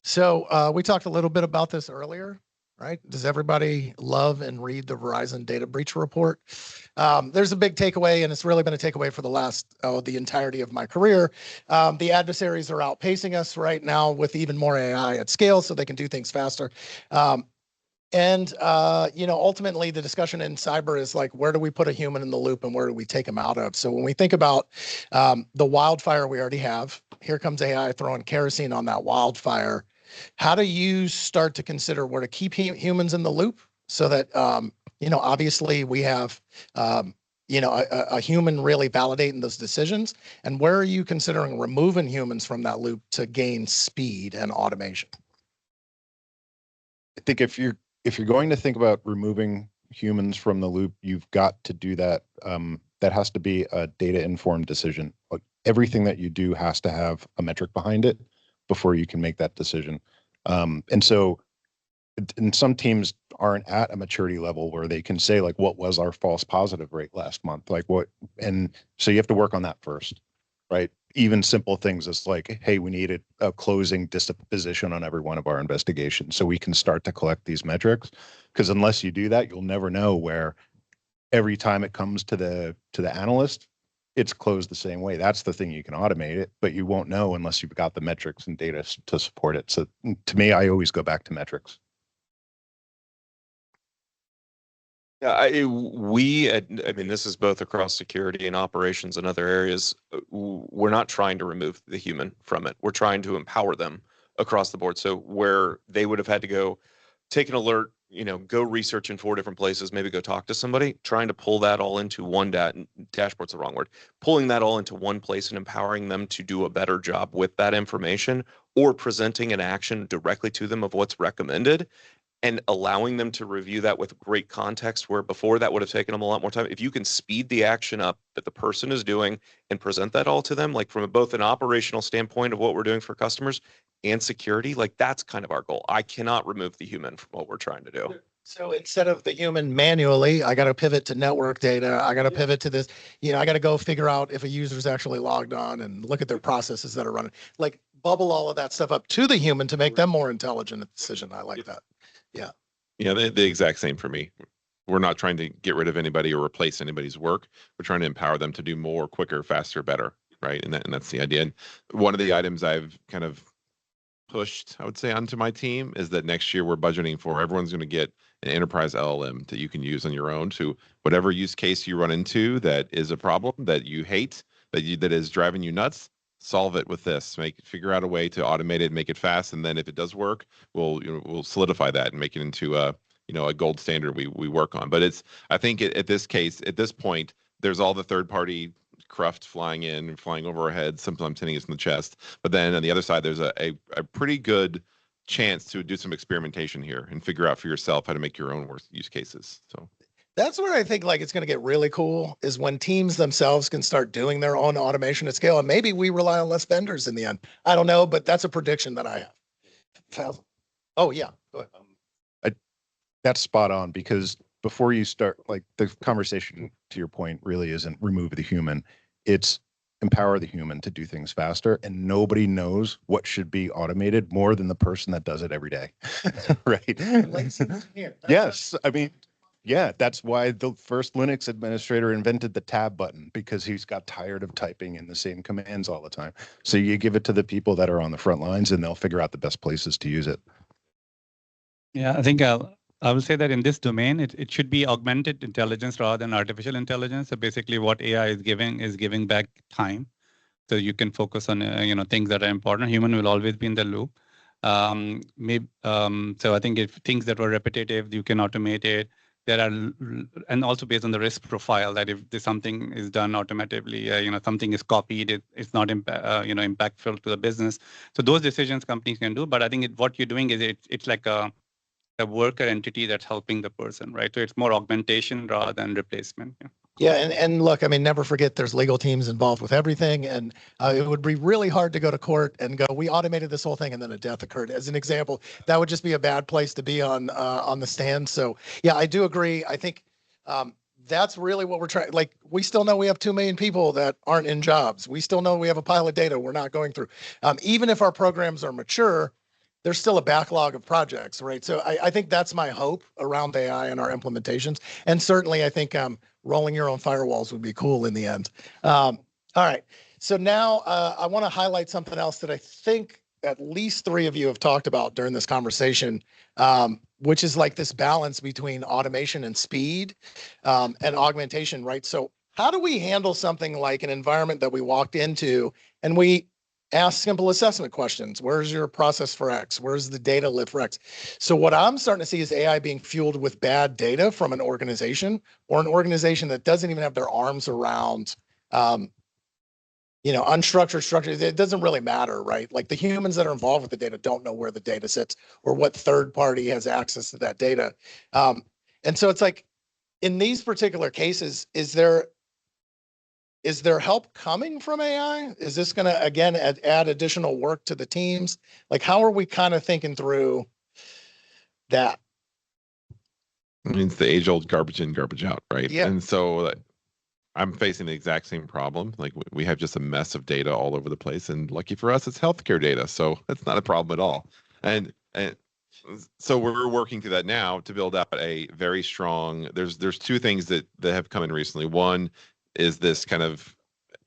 So we talked a little bit about this earlier, right? Does everybody love and read the Verizon data breach report? There's a big takeaway, and it's really been a takeaway for the entirety of my career. The adversaries are outpacing us right now with even more AI at scale, so they can do things faster. Ultimately the discussion in cyber is where do we put a human in the loop and where do we take him out of? So when we think about the wildfire we already have, here comes AI throwing kerosene on that wildfire. How do you start to consider where to keep humans in the loop so that, obviously we have, a human really validating those decisions? And where are you considering removing humans from that loop to gain speed and automation? I think if if you're going to think about removing humans from the loop, you've got to do that. That has to be a data-informed decision. Like, everything that you do has to have a metric behind it before you can make that decision. And some teams aren't at a maturity level where they can say, like, what was our false positive rate last month? Like, what? And so you have to work on that first, right? Even simple things as like, hey, we need a closing disposition on every one of our investigations so we can start to collect these metrics. Because unless you do that, you'll never know where every time it comes to the analyst, it's closed the same way. That's the thing, you can automate it, but you won't know unless you've got the metrics and data to support it. So to me, I always go back to metrics. Yeah, I mean, this is both across security and operations and other areas. We're not trying to remove the human from it. We're trying to empower them across the board. So where they would have had to go take an alert, go research in 4 different places, maybe go talk to somebody, trying to pull that all into one dashboard's the wrong word, pulling that all into one place and empowering them to do a better job with that information, or presenting an action directly to them of what's recommended, and allowing them to review that with great context, where before that would have taken them a lot more time. If you can speed the action up that the person is doing and present that all to them, like from both an operational standpoint of what we're doing for customers and security, like that's kind of our goal. I cannot remove the human from what we're trying to do. So instead of the human manually, I got to pivot to network data. I got to pivot to this, I got to go figure out if a user's actually logged on and look at their processes that are running, like bubble all of that stuff up to the human to make them more intelligent in the decision. I like that. Yeah. Yeah, the exact same for me. We're not trying to get rid of anybody or replace anybody's work. We're trying to empower them to do more, quicker, faster, better, right? And that's the idea. And one of the items I've kind of pushed, I would say, onto my team is that next year we're budgeting for everyone's going to get an enterprise LLM that you can use on your own to whatever use case you run into that is a problem that you hate, that is driving you nuts. Solve it with this. Figure out a way to automate it, make it fast, and then if it does work, we'll solidify that and make it into a gold standard we work on. But I think at this point, there's all the third party cruft flying in and flying over our heads, sometimes hitting us in the chest. But then on the other side, there's a pretty good chance to do some experimentation here and figure out for yourself how to make your own worst use cases. So that's where I think like it's going to get really cool, is when teams themselves can start doing their own automation at scale. And maybe we rely on less vendors in the end. I don't know, but that's a prediction that I have. Oh yeah. Go ahead. That's spot on, because before you start, like, the conversation, to your point, really isn't remove the human. It's empower the human to do things faster. And nobody knows what should be automated more than the person that does it every day. Right? Yes. I mean, yeah, that's why the first Linux administrator invented the tab button, because he's got tired of typing in the same commands all the time. So you give it to the people that are on the front lines and they'll figure out the best places to use it. Yeah, I think I will say that in this domain, it should be augmented intelligence rather than artificial intelligence. So basically what AI is giving back time. So you can focus on, things that are important. Human will always be in the loop. So I think if things that were repetitive, you can automate it. And also based on the risk profile, that if something is done automatically, something is copied, it's not impactful to the business. So those decisions companies can do. But I think what you're doing is it's like a worker entity that's helping the person, right? So it's more augmentation rather than replacement. Yeah. Yeah, and look, I mean, never forget there's legal teams involved with everything, and it would be really hard to go to court and go, we automated this whole thing and then a death occurred. As an example, that would just be a bad place to be on the stand. So yeah, I do agree. I think that's really what we're trying. Like, we still know we have 2 million people that aren't in jobs. We still know we have a pile of data we're not going through. Even if our programs are mature, there's still a backlog of projects, right? So I think that's my hope around AI and our implementations. And certainly I think rolling your own firewalls would be cool in the end. All right. So now I want to highlight something else that I think at least 3 of you have talked about during this conversation, which is like this balance between automation and speed and augmentation, right? So how do we handle something like an environment that we walked into and we ask simple assessment questions? Where's your process for X? Where's the data live for X? So what I'm starting to see is AI being fueled with bad data from an organization, or an organization that doesn't even have their arms around, unstructured, structured, it doesn't really matter, right? Like the humans that are involved with the data don't know where the data sits or what third party has access to that data. And so it's like, in these particular cases, is there help coming from AI? Is this going to, again, add additional work to the teams? Like, how are we kind of thinking through that? I mean, it's the age-old garbage in, garbage out, right? Yeah. And so I'm facing the exact same problem. Like we have just a mess of data all over the place, and lucky for us, it's healthcare data, so that's not a problem at all. And so we're working through that now to build out a very strong. There's two things that have come in recently. One is this kind of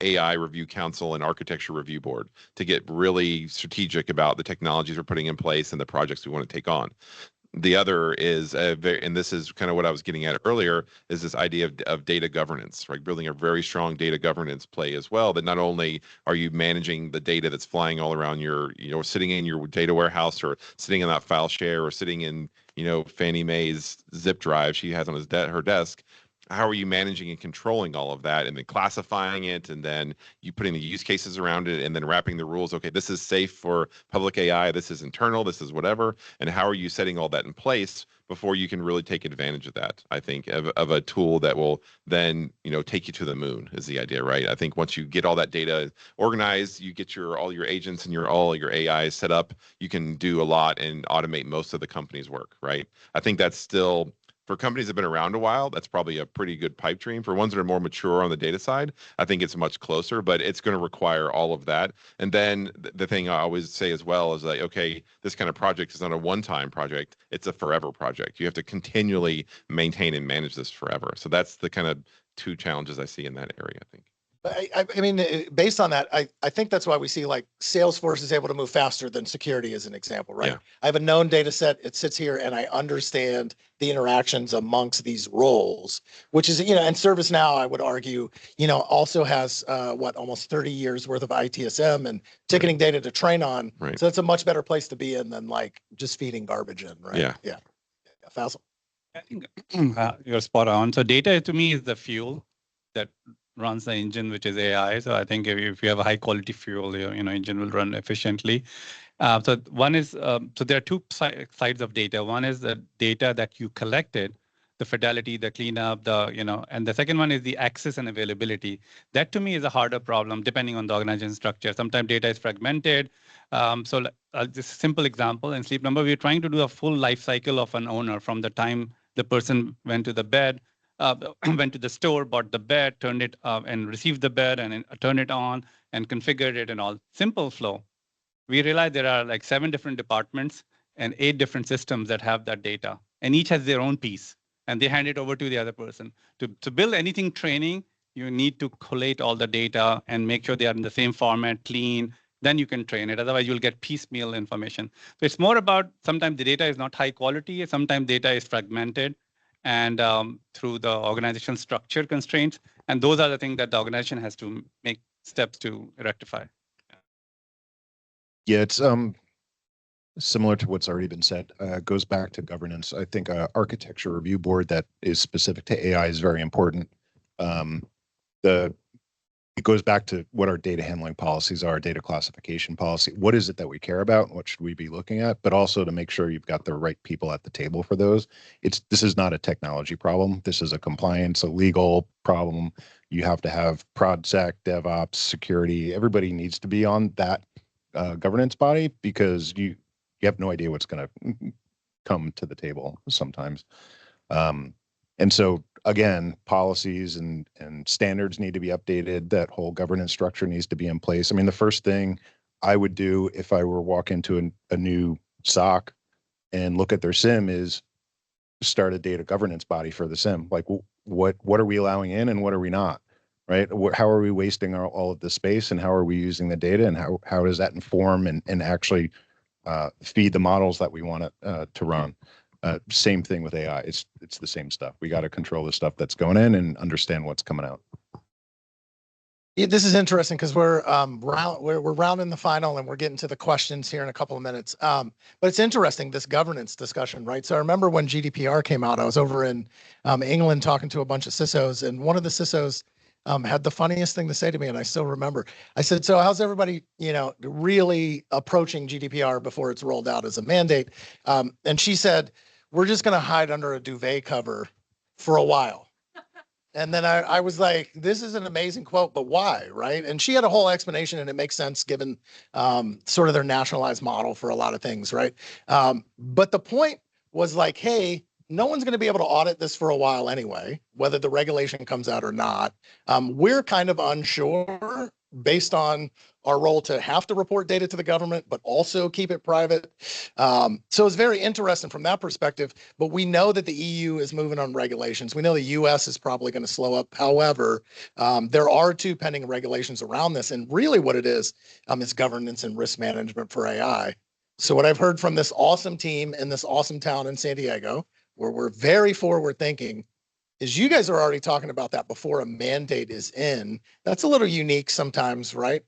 AI review council and architecture review board to get really strategic about the technologies we're putting in place and the projects we want to take on. The other is and this is kind of what I was getting at earlier, is this idea of data governance, right? Building a very strong data governance play as well, that not only are you managing the data that's flying all around your, sitting in your data warehouse or sitting in that file share or sitting in, Fannie Mae's zip drive she has on her desk. How are you managing and controlling all of that, and then classifying it, and then you putting the use cases around it, and then wrapping the rules? Okay, this is safe for public AI, this is internal, this is whatever. And how are you setting all that in place before you can really take advantage of that? I think of a tool that will then, take you to the moon is the idea, right? I think once you get all that data organized, you get all your agents and all your AI set up, you can do a lot and automate most of the company's work, right? I think that's still, for companies that have been around a while, that's probably a pretty good pipe dream. For ones that are more mature on the data side, I think it's much closer, but it's going to require all of that. And then the thing I always say as well is like, okay, this kind of project is not a one-time project. It's a forever project. You have to continually maintain and manage this forever. So that's the kind of two challenges I see in that area, I think. I mean, based on that, I think that's why we see like Salesforce is able to move faster than security as an example, right? Yeah. I have a known data set, it sits here, and I understand the interactions amongst these roles, which is, and ServiceNow, I would argue, also has almost 30 years worth of ITSM and ticketing data to train on. Right. So it's a much better place to be in than like just feeding garbage in, right? Yeah. Yeah. Faisal. I think you're spot on. So data to me is the fuel that runs the engine, which is AI. So I think if you have a high quality fuel, your engine will run efficiently. So one is, so there are two sides of data. One is the data that you collected, the fidelity, the cleanup, and the second one is the access and availability. That to me is a harder problem depending on the organization structure. Sometimes data is fragmented. So just a simple example, in Sleep Number, we're trying to do a full life cycle of an owner from the time the person went to the bed, went to the store, bought the bed, turned it and received the bed, and turned it on and configured it and all. Simple flow. We realized there are like 7 different departments and 8 different systems that have that data, and each has their own piece, and they hand it over to the other person. To build anything training, you need to collate all the data and make sure they are in the same format, clean. Then you can train it. Otherwise, you'll get piecemeal information. So it's more about sometimes the data is not high quality. Sometimes data is fragmented, and through the organizational structure constraints. And those are the things that the organization has to make steps to rectify. Yeah, it's similar to what's already been said. Goes back to governance. I think architecture review board that is specific to AI is very important. It goes back to what our data handling policies are, data classification policy. What is it that we care about? And what should we be looking at? But also to make sure you've got the right people at the table for those. This is not a technology problem. This is a compliance, a legal problem. You have to have ProdSec, DevOps, security. Everybody needs to be on that governance body, because you have no idea what's going to come to the table sometimes. And so again, policies and standards need to be updated. That whole governance structure needs to be in place. I mean, the first thing I would do if I were walk into a new SOC and look at their SIM is start a data governance body for the SIM. Like, what are we allowing in and what are we not, right? How are we wasting all of the space, and how are we using the data, and how does that inform and actually feed the models that we want to run? Same thing with AI. It's the same stuff. We got to control the stuff that's going in and understand what's coming out. Yeah, this is interesting because we're rounding the final and we're getting to the questions here in a couple of minutes. But it's interesting, this governance discussion, right? So I remember when GDPR came out, I was over in England talking to a bunch of CISOs, and one of the CISOs had the funniest thing to say to me, and I still remember. I said, "So how's everybody, really approaching GDPR before it's rolled out as a mandate?" And she said, "We're just going to hide under a duvet cover for a while." And then I was like, "This is an amazing quote, but why?" Right? And she had a whole explanation, and it makes sense given sort of their nationalized model for a lot of things, right? But the point was like, hey, no one's going to be able to audit this for a while anyway, whether the regulation comes out or not. We're kind of unsure based on our role to have to report data to the government, but also keep it private. So it's very interesting from that perspective, but we know that the EU is moving on regulations. We know the US is probably going to slow up. However, there are 2 pending regulations around this. And really what it is governance and risk management for AI. So what I've heard from this awesome team in this awesome town in San Diego, where we're very forward thinking, is you guys are already talking about that before a mandate is in. That's a little unique sometimes, right?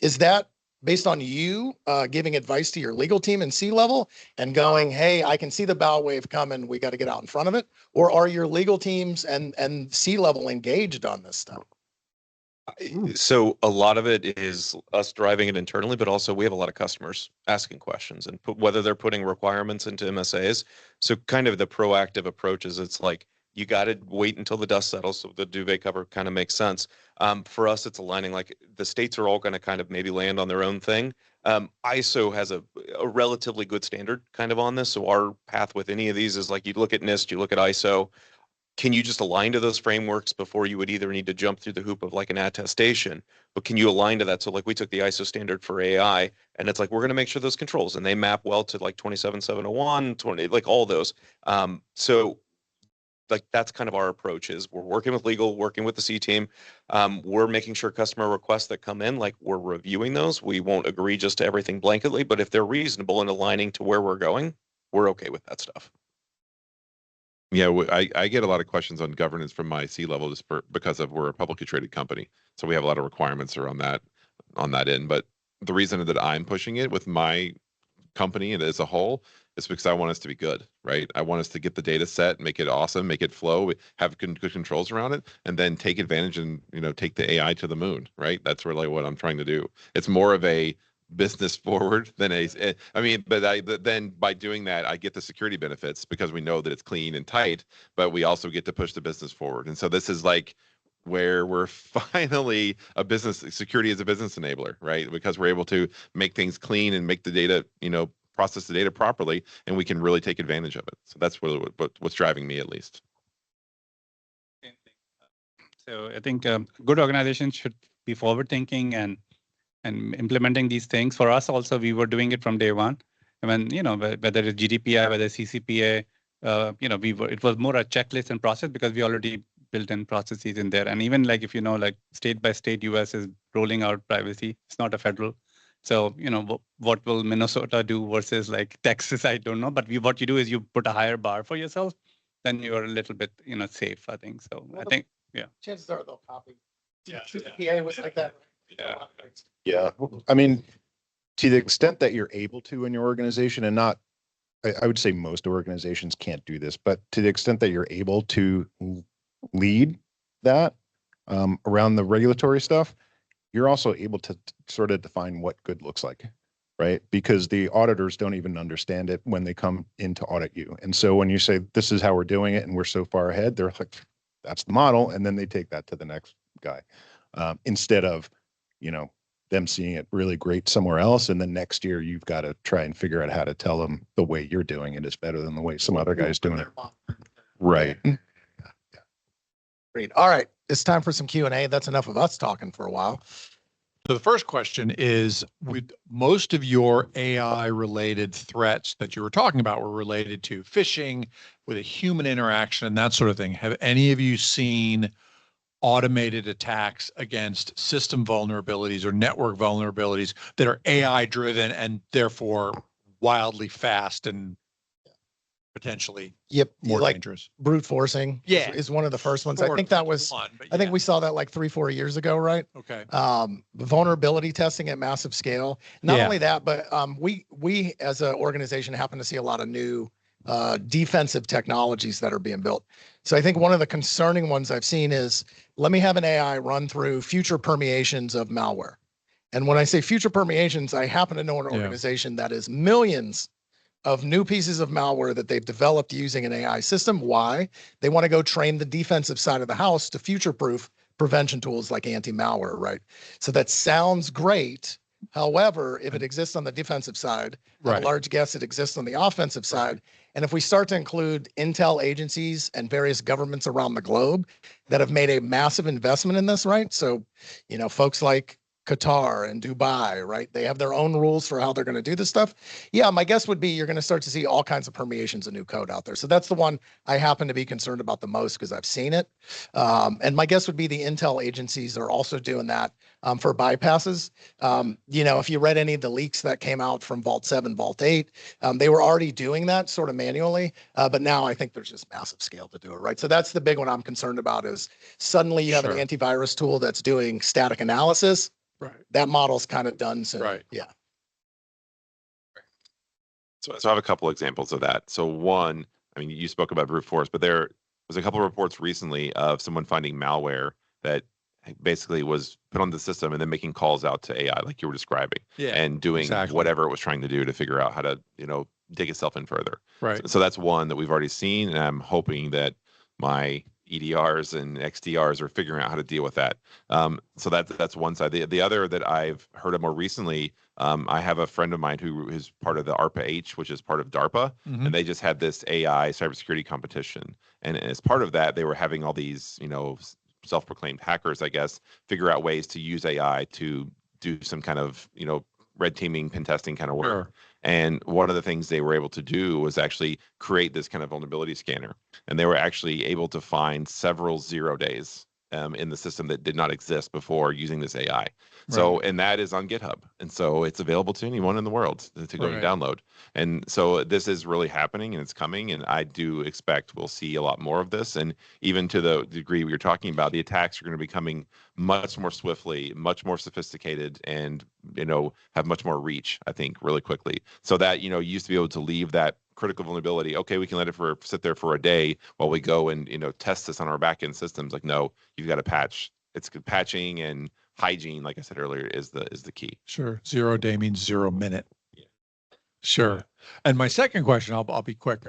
Is that based on you giving advice to your legal team and C-level and going, hey, I can see the bow wave coming, we got to get out in front of it? Or are your legal teams and C-level engaged on this stuff? So a lot of it is us driving it internally, but also we have a lot of customers asking questions and whether they're putting requirements into MSAs. So kind of the proactive approach is it's like, you got to wait until the dust settles. So the duvet cover kind of makes sense. For us, it's aligning, like the states are all going to kind of maybe land on their own thing. ISO has a relatively good standard kind of on this. So our path with any of these is like, you look at NIST, you look at ISO. Can you just align to those frameworks before you would either need to jump through the hoop of like an attestation, but can you align to that? So like we took the ISO standard for AI and it's like, we're going to make sure those controls and they map well to like 27701, 20, like all those. So like that's kind of our approach is we're working with legal, working with the C team. We're making sure customer requests that come in, like we're reviewing those. We won't agree just to everything blanketly, but if they're reasonable and aligning to where we're going, we're okay with that stuff. Yeah, I get a lot of questions on governance from my C-level just because we're a publicly traded company. So we have a lot of requirements around that on that end. But the reason that I'm pushing it with my company and as a whole is because I want us to be good, right? I want us to get the data set, make it awesome, make it flow, have good controls around it, and then take advantage and take the AI to the moon, right? That's really what I'm trying to do. It's more of a business forward than but then by doing that, I get the security benefits because we know that it's clean and tight, but we also get to push the business forward. And so this is like where we're finally security is a business enabler, right? Because we're able to make things clean and make the data, process the data properly, and we can really take advantage of it. So that's what's driving me at least. So I think good organizations should be forward thinking and implementing these things. For us also, we were doing it from day one. I mean, whether it's GDPR, whether it's CCPA, it was more a checklist and process because we already built in processes in there. And even like, if like state by state, US is rolling out privacy. It's not a federal. So, what will Minnesota do versus like Texas? I don't know. But what you do is you put a higher bar for yourself, then you're a little bit, safe, I think. So I think, yeah. Chances are they'll copy. Yeah. CCPA was like that. Yeah. I mean, to the extent that you're able to in your organization, and not, I would say most organizations can't do this, but to the extent that you're able to lead that around the regulatory stuff, you're also able to sort of define what good looks like, right? Because the auditors don't even understand it when they come in to audit you. And so when you say, this is how we're doing it and we're so far ahead, they're like, that's the model. And then they take that to the next guy instead of, them seeing it really great somewhere else. And then next year, you've got to try and figure out how to tell them the way you're doing it is better than the way some other guy's doing it. Right. Yeah. Great. All right. It's time for some Q&A. That's enough of us talking for a while. So the first question is, with most of your AI-related threats that you were talking about were related to phishing with a human interaction and that sort of thing. Have any of you seen automated attacks against system vulnerabilities or network vulnerabilities that are AI-driven and therefore wildly fast and potentially more dangerous? Brute forcing is one of the first ones. I think that was I think we saw that like 3-4 years ago, right? Okay. Vulnerability testing at massive scale. Not only that, but we as an organization happen to see a lot of new defensive technologies that are being built. So I think one of the concerning ones I've seen is, let me have an AI run through future permeations of malware. And when I say future permeations, I happen to know an organization that is millions of new pieces of malware that they've developed using an AI system. Why? They want to go train the defensive side of the house to future-proof prevention tools like anti-malware, right? So that sounds great. However, if it exists on the defensive side, I have a large guess it exists on the offensive side. And if we start to include intel agencies and various governments around the globe that have made a massive investment in this, right? So, you know, folks like Qatar and Dubai, right? They have their own rules for how they're going to do this stuff. Yeah, my guess would be you're going to start to see all kinds of permeations of new code out there. So that's the one I happen to be concerned about the most because I've seen it. And my guess would be the intel agencies are also doing that for bypasses. You know, if you read any of the leaks that came out from Vault 7, Vault 8, they were already doing that sort of manually. But now I think there's just massive scale to do it, right? So that's the big one I'm concerned about is suddenly you have an antivirus tool that's doing static analysis. Right. That model's kind of done. So, right. Yeah. So I have a couple examples of that. So one, I mean, you spoke about brute force, but there was a couple of reports recently of someone finding malware that basically was put on the system and then making calls out to AI, like you were describing, and doing whatever it was trying to do to figure out how to, you know, dig itself in further. Right. So that's one that we've already seen, and I'm hoping that my EDRs and XDRs are figuring out how to deal with that. So that's one side. The other that I've heard of more recently, I have a friend of mine who is part of the ARPA-H, which is part of DARPA, and they just had this AI cybersecurity competition. And as part of that, they were having all these, you know, self-proclaimed hackers, I guess, figure out ways to use AI to do some kind of, you know, red teaming, pen testing kind of work. Sure. And one of the things they were able to do was actually create this kind of vulnerability scanner. And they were actually able to find several 0 days in the system that did not exist before using this AI. Right. So, and that is on GitHub. And so it's available to anyone in the world to go and download. And so this is really happening and it's coming. And I do expect we'll see a lot more of this. And even to the degree we were talking about, the attacks are going to be coming much more swiftly, much more sophisticated, and, you know, have much more reach, I think, really quickly. So that, you know, you used to be able to leave that critical vulnerability. Okay, we can let it sit there for a day while we go and, you know, test this on our backend systems. Like, no, you've got to patch. It's patching and hygiene, like I said earlier, is the key. Sure. 0 day means 0 minute. Yeah. Sure. And my second question, I'll be quick.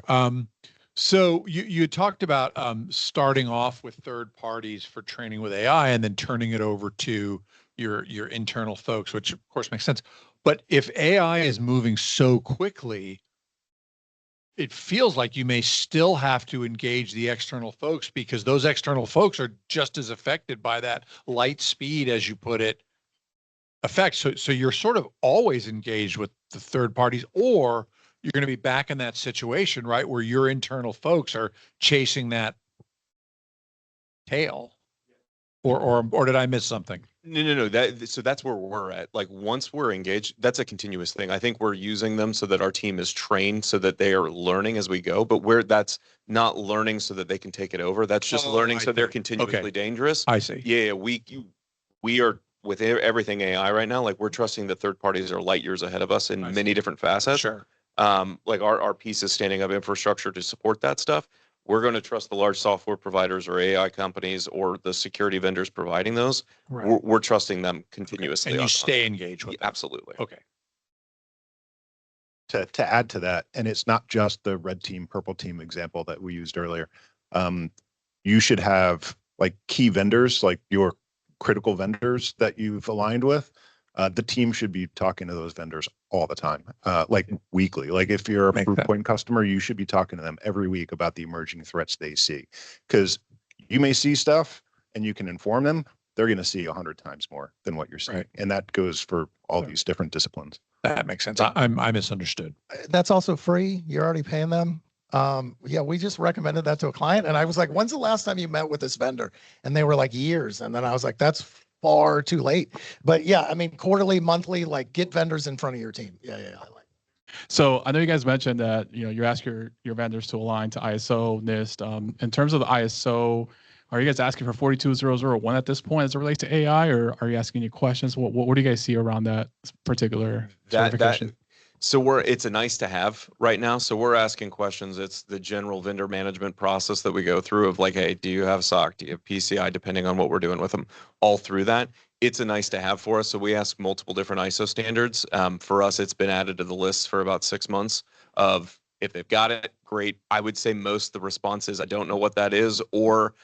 So you talked about starting off with third parties for training with AI and then turning it over to your internal folks, which of course makes sense. But if AI is moving so quickly, it feels like you may still have to engage the external folks because those external folks are just as affected by that light speed, as you put it, effect. So you're sort of always engaged with the third parties, or you're going to be back in that situation, right, where your internal folks are chasing that tail. Or did I miss something? No. So that's where we're at. Like once we're engaged, that's a continuous thing. I think we're using them so that our team is trained so that they are learning as we go. But that's not learning so that they can take it over. That's just learning so they're continuously dangerous. I see. Yeah, we are with everything AI right now. Like we're trusting that third parties are light years ahead of us in many different facets. Sure. Like our piece is standing up infrastructure to support that stuff. We're going to trust the large software providers or AI companies or the security vendors providing those. Right. We're trusting them continuously. And you stay engaged with them. Absolutely. Okay. To add to that, and it's not just the red team, purple team example that we used earlier. You should have like key vendors, like your critical vendors that you've aligned with. The team should be talking to those vendors all the time, like weekly. Like if you're a Proofpoint customer, you should be talking to them every week about the emerging threats they see, because you may see stuff and you can inform them. They're going to see 100 times more than what you're seeing, and that goes for all these different disciplines. That makes sense. I misunderstood. That's also free. You're already paying them. Yeah, we just recommended that to a client, and I was like, "When's the last time you met with this vendor?" And they were like, "Years." And then I was like, "That's far too late." But yeah, I mean, quarterly, monthly, like get vendors in front of your team. Yeah. So I know you guys mentioned that, you know, you ask your vendors to align to ISO, NIST. In terms of the ISO, are you guys asking for 42001 at this point as it relates to AI, or are you asking any questions? What do you guys see around that particular certification? So it's a nice to have right now. So we're asking questions. It's the general vendor management process that we go through of like, hey, do you have SOC? Do you have PCI? Depending on what we're doing with them, all through that. It's a nice to have for us. So we ask multiple different ISO standards. For us, it's been added to the list for about 6 months of if they've got it, great. I would say most of the responses, I don't know what that is, or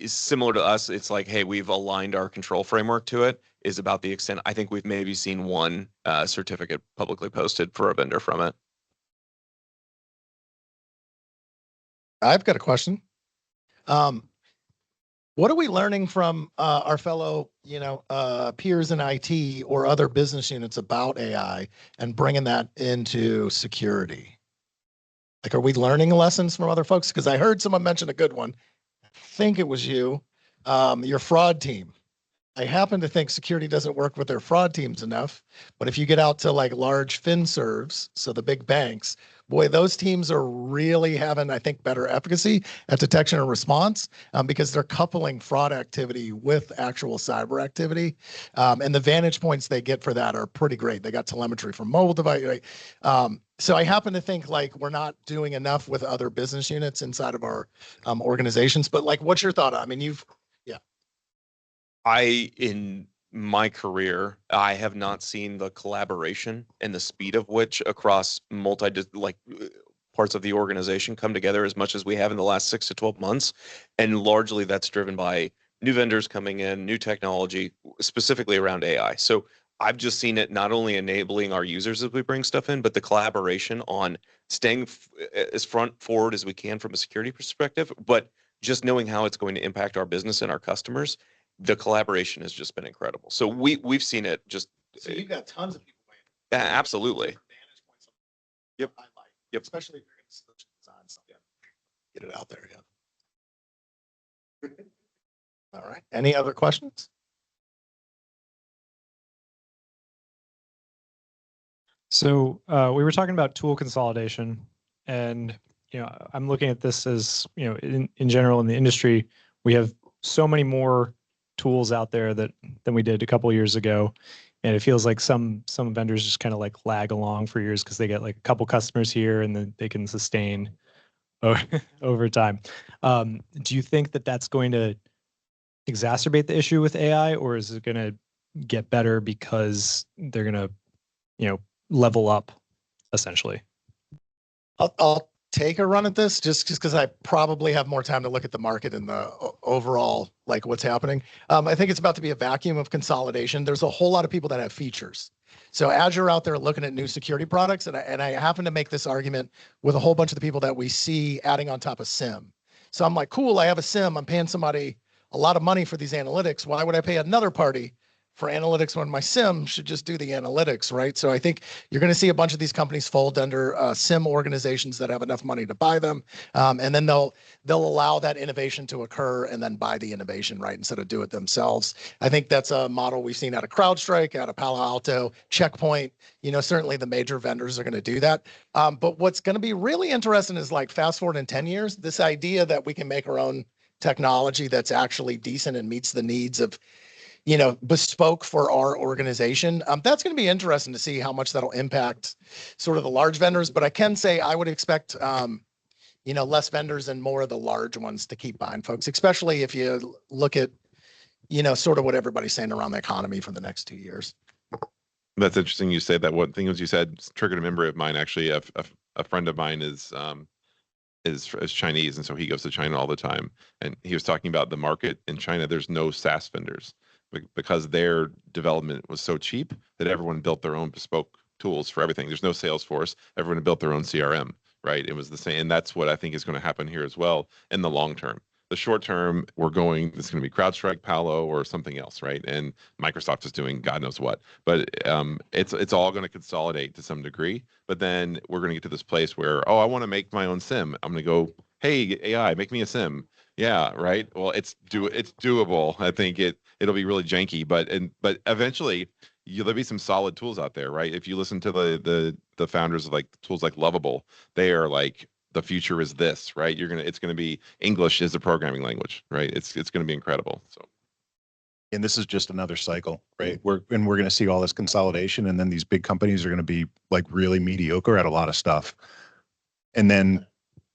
similar to us, it's like, hey, we've aligned our control framework to it, is about the extent. I think we've maybe seen one certificate publicly posted for a vendor from it. I've got a question. What are we learning from our fellow, peers in IT or other business units about AI and bringing that into security? Like, are we learning lessons from other folks? Because I heard someone mention a good one. I think it was you, your fraud team. I happen to think security doesn't work with their fraud teams enough, but if you get out to like large FinServs, so the big banks, boy, those teams are really having, I think, better efficacy at detection and response because they're coupling fraud activity with actual cyber activity. And the vantage points they get for that are pretty great. They got telemetry from mobile device, right? So I happen to think like we're not doing enough with other business units inside of our organizations, but like, what's your thought? I mean, in my career, I have not seen the collaboration and the speed of which across parts of the organization come together as much as we have in the last 6 to 12 months. And largely that's driven by new vendors coming in, new technology, specifically around AI. So I've just seen it not only enabling our users as we bring stuff in, but the collaboration on staying as front forward as we can from a security perspective, but just knowing how it's going to impact our business and our customers. The collaboration has just been incredible. So we've seen it just. So you've got tons of people. Absolutely. Yep. Yep. Especially if you're going to solution design something. Get it out there. Yeah. All right. Any other questions? So we were talking about tool consolidation, and I'm looking at this as in general in the industry, we have so many more tools out there than we did a couple of years ago, and it feels like some vendors just kind of like lag along for years because they get like a couple customers here and then they can sustain over time. Do you think that that's going to exacerbate the issue with AI, or is it going to get better because they're going to level up essentially? I'll take a run at this just because I probably have more time to look at the market and the overall, like what's happening. I think it's about to be a vacuum of consolidation. There's a whole lot of people that have features. So as you're out there looking at new security products, and I happen to make this argument with a whole bunch of the people that we see adding on top of SIM. So I'm like, cool, I have a SIM. I'm paying somebody a lot of money for these analytics. Why would I pay another party for analytics when my SIM should just do the analytics, right? So I think you're going to see a bunch of these companies fold under SIM organizations that have enough money to buy them, and then they'll allow that innovation to occur and then buy the innovation, right, instead of do it themselves. I think that's a model we've seen out of CrowdStrike, out of Palo Alto, Checkpoint. Certainly the major vendors are going to do that. But what's going to be really interesting is like fast forward in 10 years, this idea that we can make our own technology that's actually decent and meets the needs of bespoke for our organization. That's going to be interesting to see how much that'll impact sort of the large vendors. But I can say I would expect, less vendors and more of the large ones to keep buying folks, especially if you look at, sort of what everybody's saying around the economy for the next 2 years. That's interesting. You say that. One thing was you said triggered a memory of mine. Actually, a friend of mine is Chinese, and so he goes to China all the time. And he was talking about the market in China. There's no SaaS vendors, because their development was so cheap that everyone built their own bespoke tools for everything. There's no Salesforce. Everyone built their own CRM, right? It was the same. And that's what I think is going to happen here as well in the long term. The short term, it's going to be CrowdStrike, Palo, or something else, right? And Microsoft is doing God knows what. But it's all going to consolidate to some degree. But then we're going to get to this place where, I want to make my own SIM. I'm going to go, hey, AI, make me a SIM. Yeah, right. Well, it's doable. I think it'll be really janky, but eventually there'll be some solid tools out there, right? If you listen to the founders of like tools like Lovable, they are like, the future is this, right? It's going to be English is the programming language, right? It's going to be incredible. So And this is just another cycle, right? We're going to see all this consolidation, and then these big companies are going to be like really mediocre at a lot of stuff. And then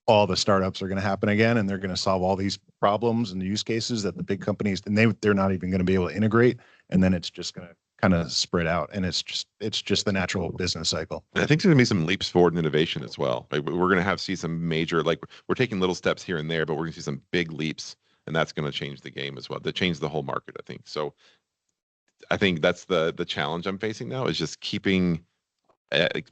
all the startups are going to happen again, and they're going to solve all these problems and use cases that the big companies, and they're not even going to be able to integrate. And then it's just going to kind of spread out, and it's just the natural business cycle. And I think there's going to be some leaps forward in innovation as well. Like we're going to see some major, like we're taking little steps here and there, but we're going to see some big leaps, and that's going to change the game as well. That change the whole market, I think. So I think that's the challenge I'm facing now, is just keeping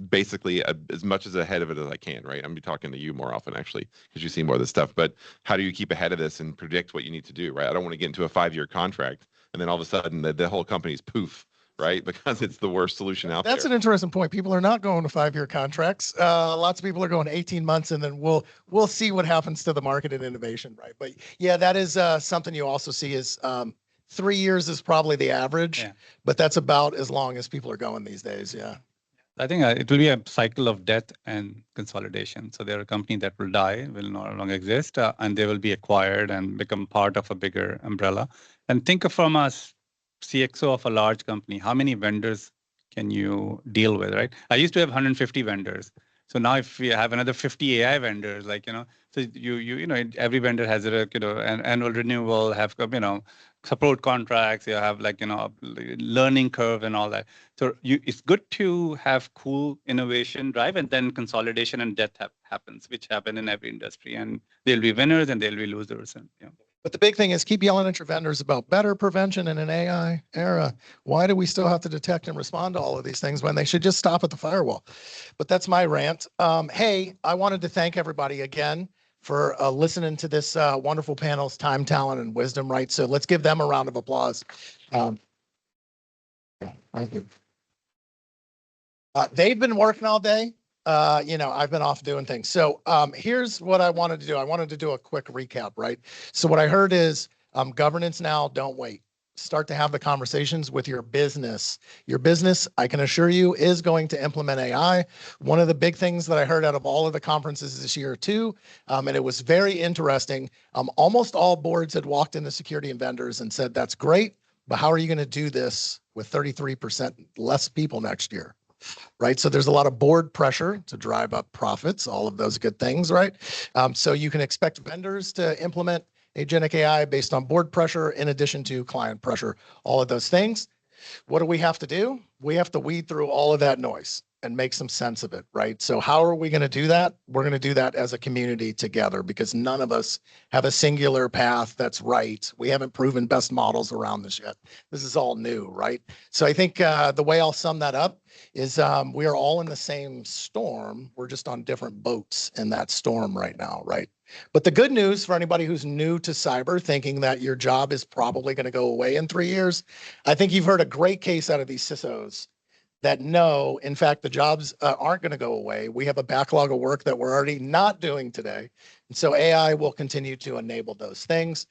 basically as much as ahead of it as I can, right? I'm gonna be talking to you more often actually, because you see more of this stuff, but how do you keep ahead of this and predict what you need to do, right? I don't want to get into a 5-year contract and then all of a sudden the whole company's poof, right? Because it's the worst solution out there. That's an interesting point. People are not going to 5-year contracts. Lots of people are going 18 months, and then we'll see what happens to the market and innovation, right? But yeah, that is something you also see is 3 years is probably the average, but that's about as long as people are going these days. Yeah. I think it will be a cycle of death and consolidation. So there are companies that will die, will no longer exist, and they will be acquired and become part of a bigger umbrella. And think of from a CXO of a large company, how many vendors can you deal with, right? I used to have 150 vendors. So now if we have another 50 AI vendors, like, so you know, every vendor has a, an annual renewal, have, support contracts, you have like, learning curve and all that. So it's good to have cool innovation drive, and then consolidation and death happens, which happen in every industry. And there'll be winners and there'll be losers. And But the big thing is keep yelling at your vendors about better prevention in an AI era. Why do we still have to detect and respond to all of these things when they should just stop at the firewall? But that's my rant. Hey, I wanted to thank everybody again for listening to this wonderful panel's time, talent, and wisdom, right? So let's give them a round of applause. Thank you. They've been working all day. I've been off doing things. So here's what I wanted to do. I wanted to do a quick recap, right? So what I heard is governance now, don't wait. Start to have the conversations with your business. Your business, I can assure you, is going to implement AI. One of the big things that I heard out of all of the conferences this year too, and it was very interesting, almost all boards had walked into security and vendors and said, that's great, but how are you going to do this with 33% less people next year? Right. So there's a lot of board pressure to drive up profits, all of those good things, right? So you can expect vendors to implement agentic AI based on board pressure in addition to client pressure, all of those things. What do we have to do? We have to weed through all of that noise and make some sense of it, right? So how are we going to do that? We're going to do that as a community together, because none of us have a singular path that's right. We haven't proven best models around this yet. This is all new, right? So I think the way I'll sum that up is we are all in the same storm. We're just on different boats in that storm right now, right? But the good news for anybody who's new to cyber, thinking that your job is probably going to go away in 3 years, I think you've heard a great case out of these CISOs that no, in fact, the jobs aren't going to go away. We have a backlog of work that we're already not doing today. And so AI will continue to enable those things.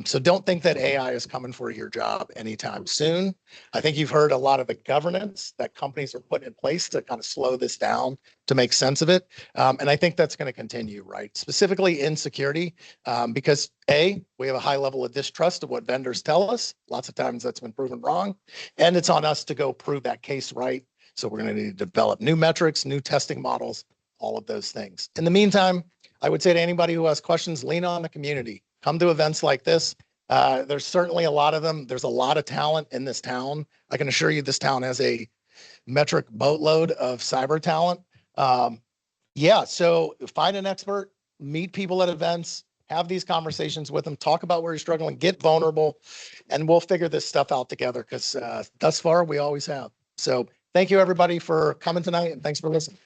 So don't think that AI is coming for your job anytime soon. I think you've heard a lot of the governance that companies are putting in place to kind of slow this down, to make sense of it. And I think that's going to continue, right? Specifically in security, because we have a high level of distrust of what vendors tell us. Lots of times that's been proven wrong. And it's on us to go prove that case right. So we're going to need to develop new metrics, new testing models, all of those things. In the meantime, I would say to anybody who has questions, lean on the community. Come to events like this. There's certainly a lot of them. There's a lot of talent in this town. I can assure you this town has a metric boatload of cyber talent. So find an expert, meet people at events, have these conversations with them, talk about where you're struggling, get vulnerable, and we'll figure this stuff out together, because thus far we always have. So thank you everybody for coming tonight, and thanks for listening.